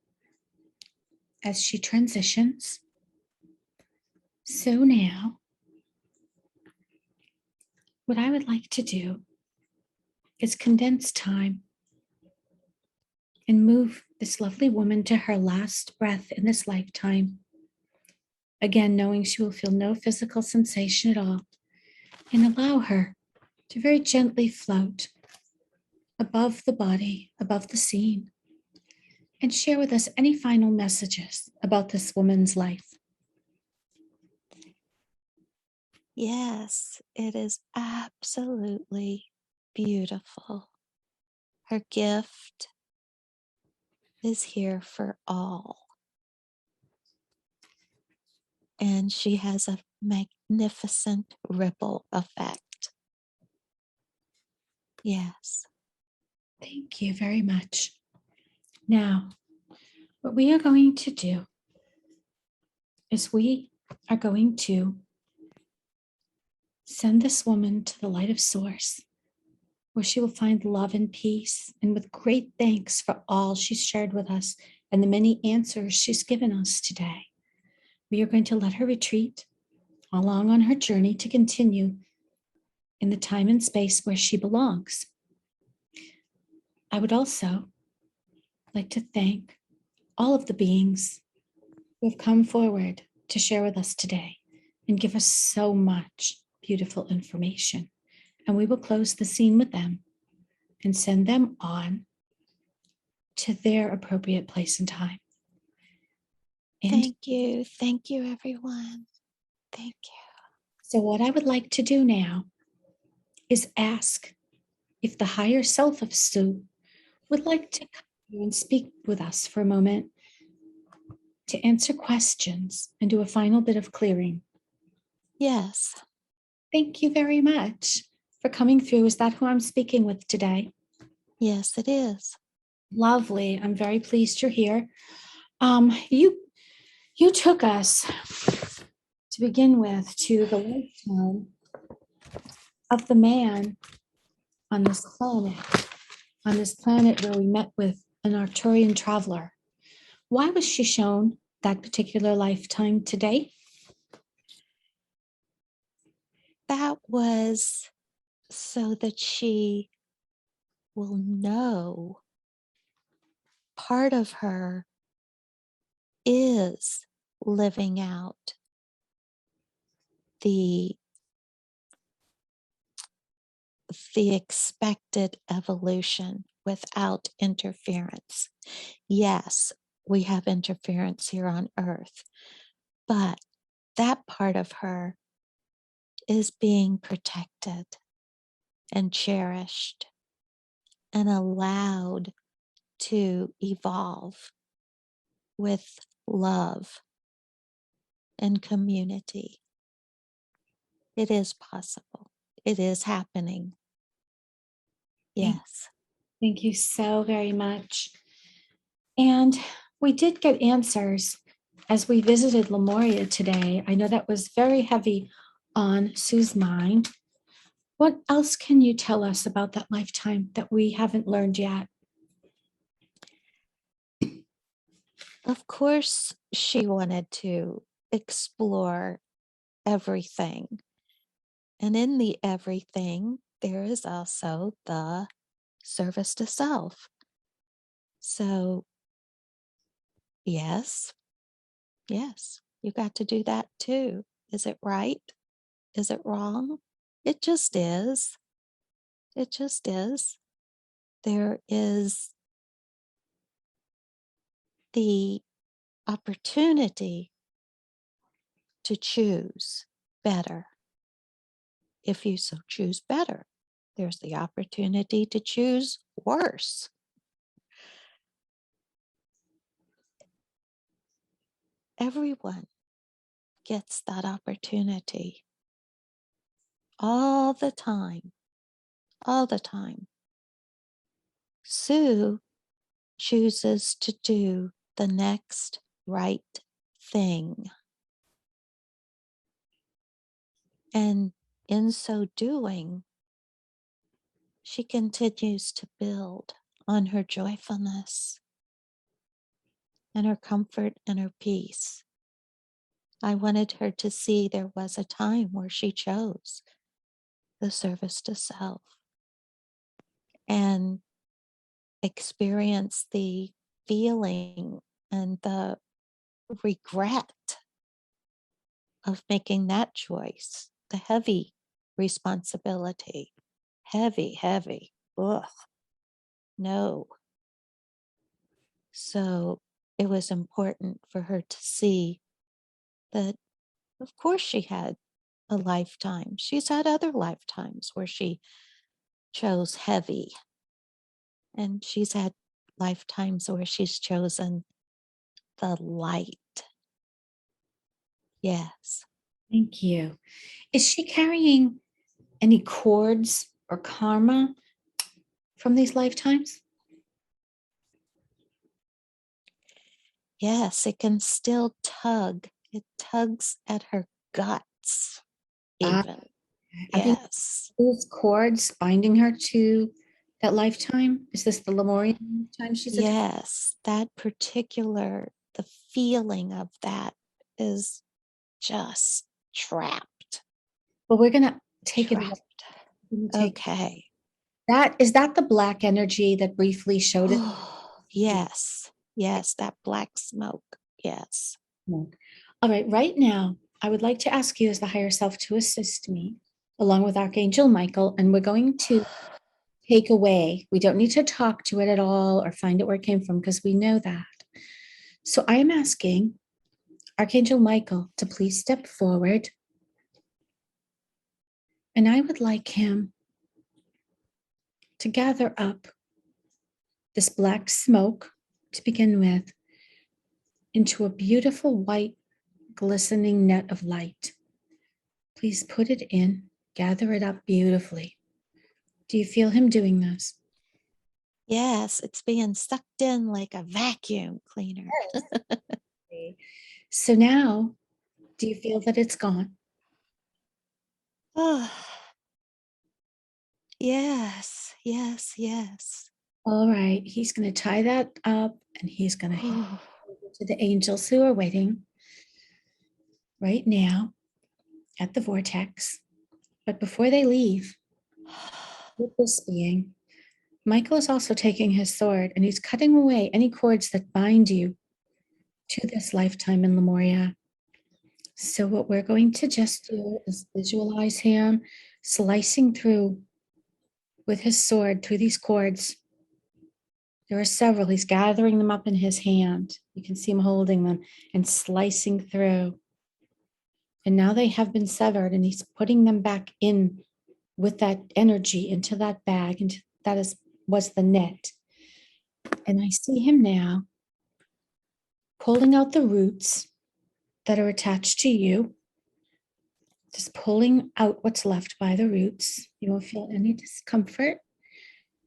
[SPEAKER 2] as she transitions. So now, what I would like to do is condense time and move this lovely woman to her last breath in this lifetime. Again, knowing she will feel no physical sensation at all, and allow her to very gently float above the body, above the scene, and share with us any final messages about this woman's life.
[SPEAKER 1] Yes, it is absolutely beautiful. Her gift is here for all. And she has a magnificent ripple effect. Yes.
[SPEAKER 2] Thank you very much. Now, what we are going to do is we are going to send this woman to the light of Source, where she will find love and peace, and with great thanks for all she's shared with us and the many answers she's given us today. We are going to let her retreat along on her journey to continue in the time and space where she belongs. I would also like to thank all of the beings who have come forward to share with us today and give us so much beautiful information. And we will close the scene with them and send them on to their appropriate place and time. And
[SPEAKER 1] Thank you. Thank you, everyone. Thank you.
[SPEAKER 2] so what I would like to do now is ask if the higher self of Sue would like to come here and speak with us for a moment to answer questions and do a final bit of clearing.
[SPEAKER 1] Yes.
[SPEAKER 2] Thank you very much for coming through. Is that who I'm speaking with today?
[SPEAKER 1] Yes, it is.
[SPEAKER 2] Lovely. I'm very pleased you're here. You took us to begin with to the lifetime of the man on this planet where we met with an Arcturian traveler. Why was she shown that particular lifetime today?
[SPEAKER 1] That was so that she will know part of her is living out the expected evolution without interference. Yes, we have interference here on Earth, but that part of her is being protected and cherished and allowed to evolve with love and community. It is possible. It is happening. Yes.
[SPEAKER 2] Thank you so very much. And we did get answers as we visited Lemuria today. I know that was very heavy on Sue's mind. What else can you tell us about that lifetime that we haven't learned yet?
[SPEAKER 1] Of course, she wanted to explore everything. And in the everything, there is also the service to self. So, yes, you got to do that too. Is it right? Is it wrong? It just is. It just is. There is the opportunity to choose better. If you so choose better, there's the opportunity to choose worse. Everyone gets that opportunity all the time, all the time. Sue chooses to do the next right thing. And in so doing, she continues to build on her joyfulness and her comfort and her peace. I wanted her to see there was a time where she chose the service to self and experience the feeling and the regret of making that choice, the heavy responsibility. Heavy, heavy. Ugh, no. So it was important for her to see that, of course, she had a lifetime. She's had other lifetimes where she chose heavy, and she's had lifetimes where she's chosen the light. Yes.
[SPEAKER 2] Thank you. Is she carrying any cords or karma from these lifetimes?
[SPEAKER 1] Yes, it can still tug. It tugs at her guts,
[SPEAKER 2] Ah,
[SPEAKER 1] even.
[SPEAKER 2] are these
[SPEAKER 1] Yes.
[SPEAKER 2] these cords binding her to that lifetime? Is this the Lemurian time she's attached?
[SPEAKER 1] Yes. That particular, the feeling of that is just trapped.
[SPEAKER 2] Well, we're gonna take it away.
[SPEAKER 1] Trapped.
[SPEAKER 2] We're gonna take
[SPEAKER 1] Okay.
[SPEAKER 2] that. Is that the black energy that briefly showed it?
[SPEAKER 1] Yes. Yes. That black smoke. Yes.
[SPEAKER 2] No. All right, right now, I would like to ask you as the higher self to assist me along with Archangel Michael, and we're going to take away. We don't need to talk to it at all or find out where it came from because we know that. So I am asking Archangel Michael to please step forward. And I would like him to gather up this black smoke to begin with into a beautiful white glistening net of light. Please put it in, gather it up beautifully. Do you feel him doing this?
[SPEAKER 1] Yes. It's being sucked in like a vacuum cleaner.
[SPEAKER 2] Okay. So now, do you feel that it's gone?
[SPEAKER 1] Oh, yes. Yes. Yes.
[SPEAKER 2] All right, he's going to tie that up and he's going to hand
[SPEAKER 1] Oh.
[SPEAKER 2] it over to the angels who are waiting right now at the vortex. But before they leave, with this being, Michael is also taking his sword and he's cutting away any cords that bind you to this lifetime in Lemuria. So, what we're going to just do is visualize him slicing through with his sword through these cords. There are several. He's gathering them up in his hand. You can see him holding them and slicing through. And now they have been severed, and he's putting them back in with that energy into that bag. And that was the net. And I see him now pulling out the roots that are attached to you, just pulling out what's left by the roots. You won't feel any discomfort.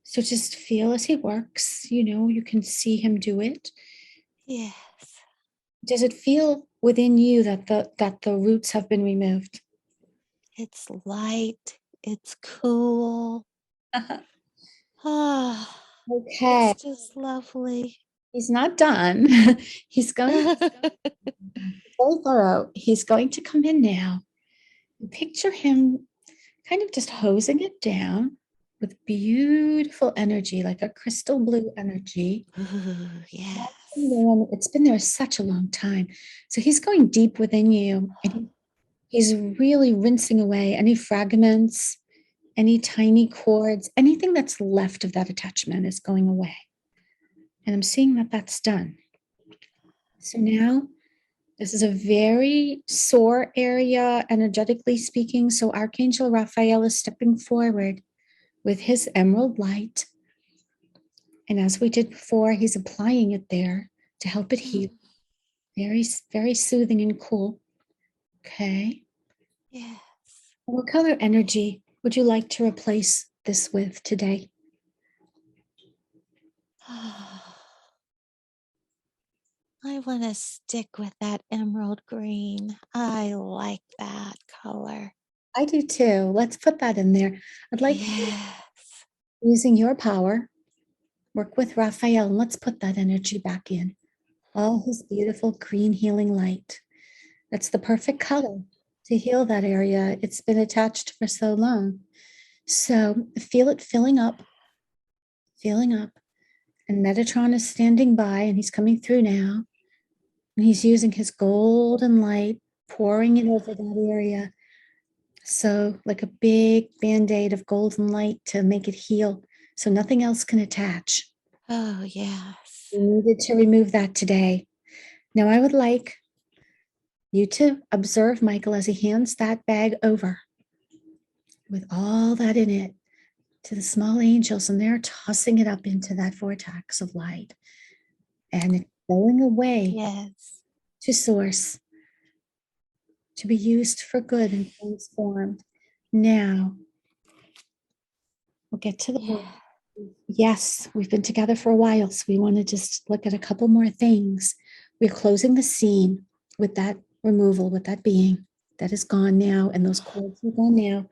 [SPEAKER 2] So just feel as he works, you can see him do it.
[SPEAKER 1] Yes.
[SPEAKER 2] Does it feel within you that the roots have been removed?
[SPEAKER 1] It's light. It's cool. Ah,
[SPEAKER 2] Okay.
[SPEAKER 1] it's just lovely.
[SPEAKER 2] He's not done. He's going very thorough. He's going to come in now. Picture him kind of just hosing it down with beautiful energy, like a crystal blue energy.
[SPEAKER 1] Ooh, yes.
[SPEAKER 2] It's been there such a long time. So he's going deep within you and he's really rinsing away any fragments, any tiny cords, anything that's left of that attachment is going away. And I'm seeing that that's done. So now this is a very sore area, energetically speaking. So Archangel Raphael is stepping forward with his emerald light. And as we did before, he's applying it there to help it heal. Very, very soothing and cool. Okay.
[SPEAKER 1] Yes.
[SPEAKER 2] What color energy would you like to replace this with today?
[SPEAKER 1] I want to stick with that emerald green. I like that color.
[SPEAKER 2] I do too. Let's put that in there. I'd like you,
[SPEAKER 1] Yes.
[SPEAKER 2] using your power, work with Raphael, and let's put that energy back in. All his beautiful green healing light. That's the perfect color to heal that area. It's been attached for so long. So feel it filling up, filling up. And Metatron is standing by and he's coming through now. And he's using his golden light, pouring it over that area. So, like a big band aid of golden light to make it heal so nothing else can attach.
[SPEAKER 1] Oh, yes.
[SPEAKER 2] We needed to remove that today. Now, I would like you to observe Michael as he hands that bag over with all that in it to the small angels, and they're tossing it up into that vortex of light. And it's going away
[SPEAKER 1] Yes.
[SPEAKER 2] to source to be used for good and transformed. Now, we'll get to the point.
[SPEAKER 1] Yeah.
[SPEAKER 2] Yes, we've been together for a while, so we want to just look at a couple more things. We're closing the scene with that removal, with that being that is gone now, and those cords are gone now.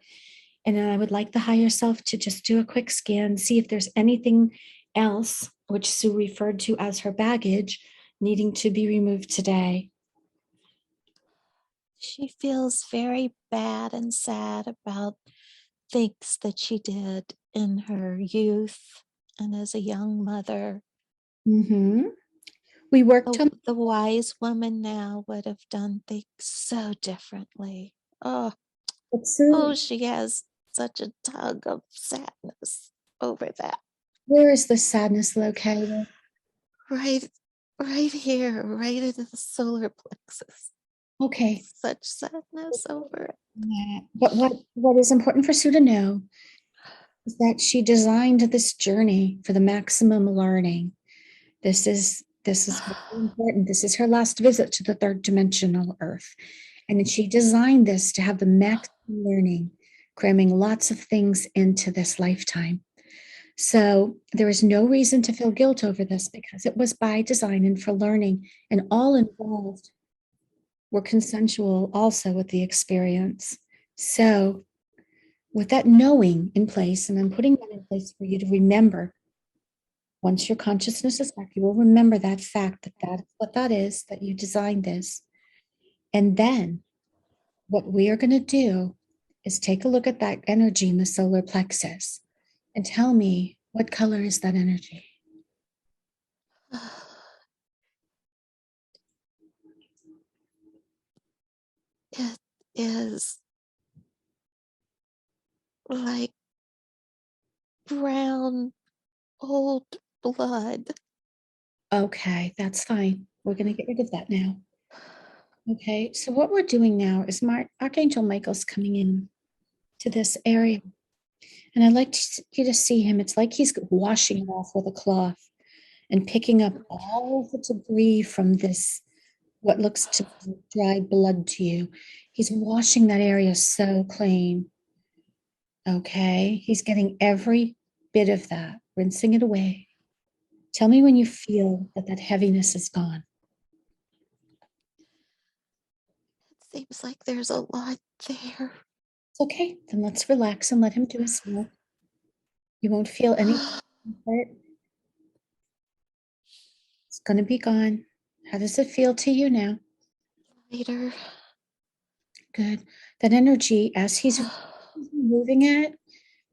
[SPEAKER 2] And I would like the higher self to just do a quick scan, see if there's anything else, which Sue referred to as her baggage, needing to be removed today.
[SPEAKER 1] She feels very bad and sad about things that she did in her youth and as a young mother.
[SPEAKER 2] Mm-hmm. We worked on
[SPEAKER 1] The wise woman now would have done things so differently. Oh,
[SPEAKER 2] what Sue.
[SPEAKER 1] oh, she has such a tug of sadness over that.
[SPEAKER 2] Where is the sadness located?
[SPEAKER 1] Right, right here, right into the solar plexus.
[SPEAKER 2] Okay.
[SPEAKER 1] Such sadness over it.
[SPEAKER 2] But what is important for Sue to know is that she designed this journey for the maximum learning. This is very important. This is her last visit to the third dimensional Earth. And she designed this to have the maximum learning, cramming lots of things into this lifetime. So there is no reason to feel guilt over this because it was by design and for learning, and all involved were consensual also with the experience. So with that knowing in place, and I'm putting that in place for you to remember, once your consciousness is back, you will remember that fact that that is what that is, that you designed this. And then what we are going to do is take a look at that energy in the solar plexus and tell me, what color is that energy?
[SPEAKER 1] It is like brown old blood.
[SPEAKER 2] Okay, that's fine. We're going to get rid of that now. Okay, so what we're doing now is Archangel Michael's coming in to this area. And I'd like you to see him. It's like he's washing it off with a cloth and picking up all the debris from this, what looks to be dry blood to you. He's washing that area so clean. Okay, he's getting every bit of that, rinsing it away. Tell me when you feel that that heaviness is gone.
[SPEAKER 1] It seems like there's a lot there.
[SPEAKER 2] It's okay, then let's relax and let him do his work. You won't feel any hurt. It's going to be gone. How does it feel to you now?
[SPEAKER 1] Later.
[SPEAKER 2] Good. That energy, as he's moving it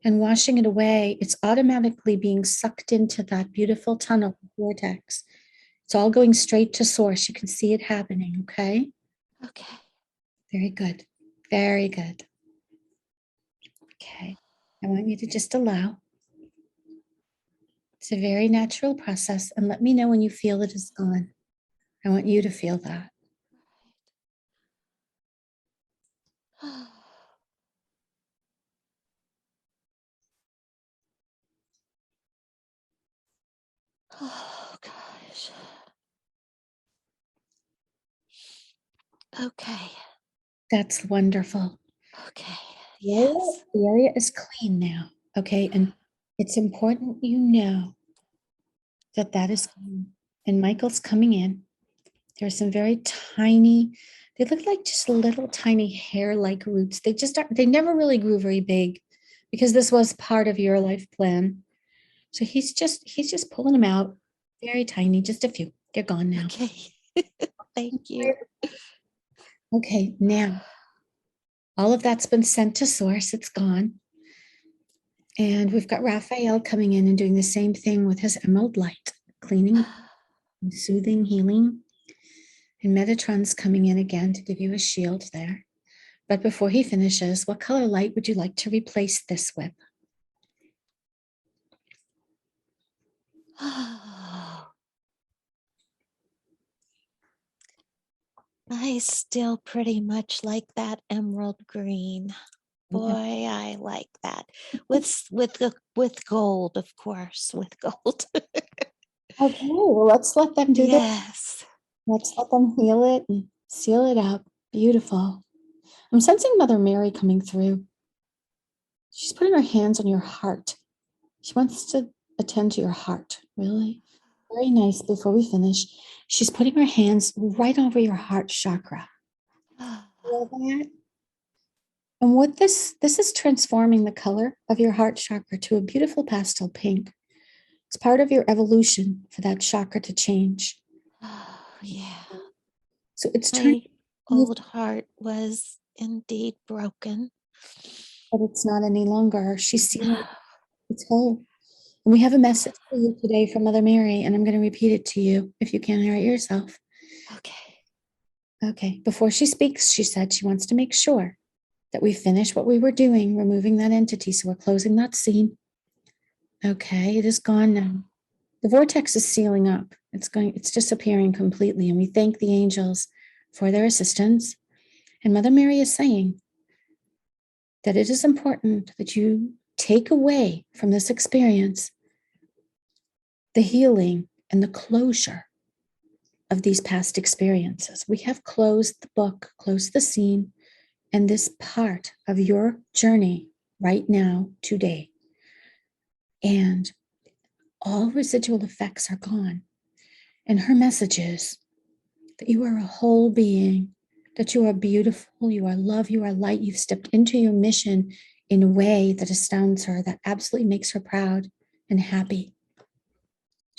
[SPEAKER 2] and washing it away, it's automatically being sucked into that beautiful tunnel vortex. It's all going straight to source. You can see it happening, okay?
[SPEAKER 1] Okay.
[SPEAKER 2] Very good. Very good. Okay. I want you to just allow. It's a very natural process. And let me know when you feel it is gone. I want you to feel that.
[SPEAKER 1] Oh gosh. Okay.
[SPEAKER 2] That's wonderful.
[SPEAKER 1] Okay.
[SPEAKER 2] The area,
[SPEAKER 1] Yes.
[SPEAKER 2] the area is clean now. Okay. And it's important you know that that is clean. And Michael's coming in. There's some very tiny, They look like just little tiny hair-like roots. They never really grew very big because this was part of your life plan. So he's just pulling them out, very tiny, just a few. They're gone now.
[SPEAKER 1] Okay. Thank you.
[SPEAKER 2] Okay, now all of that's been sent to source. It's gone. And we've got Raphael coming in and doing the same thing with his emerald light, cleaning, soothing, healing. And Metatron's coming in again to give you a shield there. But before he finishes, what color light would you like to replace this with?
[SPEAKER 1] I still pretty much like that emerald green. Boy, I like that. With gold, of course, with gold.
[SPEAKER 2] Okay, well, let's let them do this.
[SPEAKER 1] Yes.
[SPEAKER 2] Let's let them heal it and seal it up. Beautiful. I'm sensing Mother Mary coming through. She's putting her hands on your heart. She wants to attend to your heart, really. Very nice. Before we finish, she's putting her hands right over your heart chakra. Feel that? And what this is transforming the color of your heart chakra to a beautiful pastel pink. It's part of your evolution for that chakra to change.
[SPEAKER 1] Yeah.
[SPEAKER 2] So it's
[SPEAKER 1] My
[SPEAKER 2] turning,
[SPEAKER 1] old heart was indeed broken.
[SPEAKER 2] but it's not any longer. She's seeing it's whole. And we have a message for you today from Mother Mary, and I'm going to repeat it to you if you can't hear it yourself.
[SPEAKER 1] Okay.
[SPEAKER 2] Okay. Before she speaks, she said she wants to make sure that we finish what we were doing, removing that entity. So we're closing that scene. Okay, it is gone now. The vortex is sealing up. It's disappearing completely. And we thank the angels for their assistance. And Mother Mary is saying that it is important that you take away from this experience the healing and the closure of these past experiences. We have closed the book, closed the scene, and this part of your journey right now, today. And all residual effects are gone. And her message is that you are a whole being, that you are beautiful, you are love, you are light. You've stepped into your mission in a way that astounds her, that absolutely makes her proud and happy.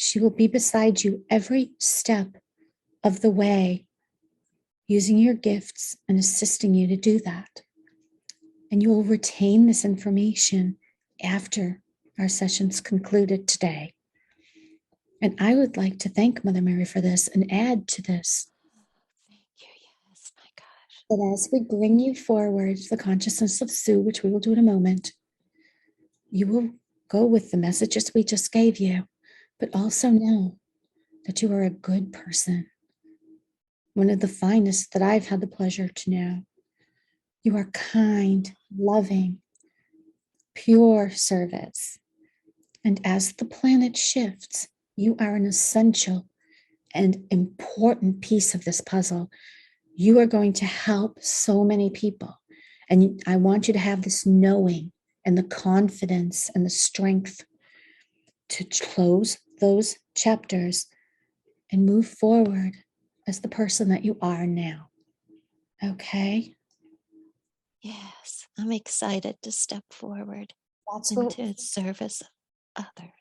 [SPEAKER 2] She will be beside you every step of the way, using your gifts and assisting you to do that. And you will retain this information after our session's concluded today. And I would like to thank Mother Mary for this and add to this
[SPEAKER 1] Thank you. Yes, my gosh.
[SPEAKER 2] that as we bring you forward the consciousness of Sue, which we will do in a moment, you will go with the messages we just gave you, but also know that you are a good person, one of the finest that I've had the pleasure to know. You are kind, loving, pure service. And as the planet shifts, you are an essential and important piece of this puzzle. You are going to help so many people. And I want you to have this knowing and the confidence and the strength to close those chapters and move forward as the person that you are now. Okay?
[SPEAKER 1] Yes, I'm excited to step forward
[SPEAKER 2] That's what
[SPEAKER 1] into service of others.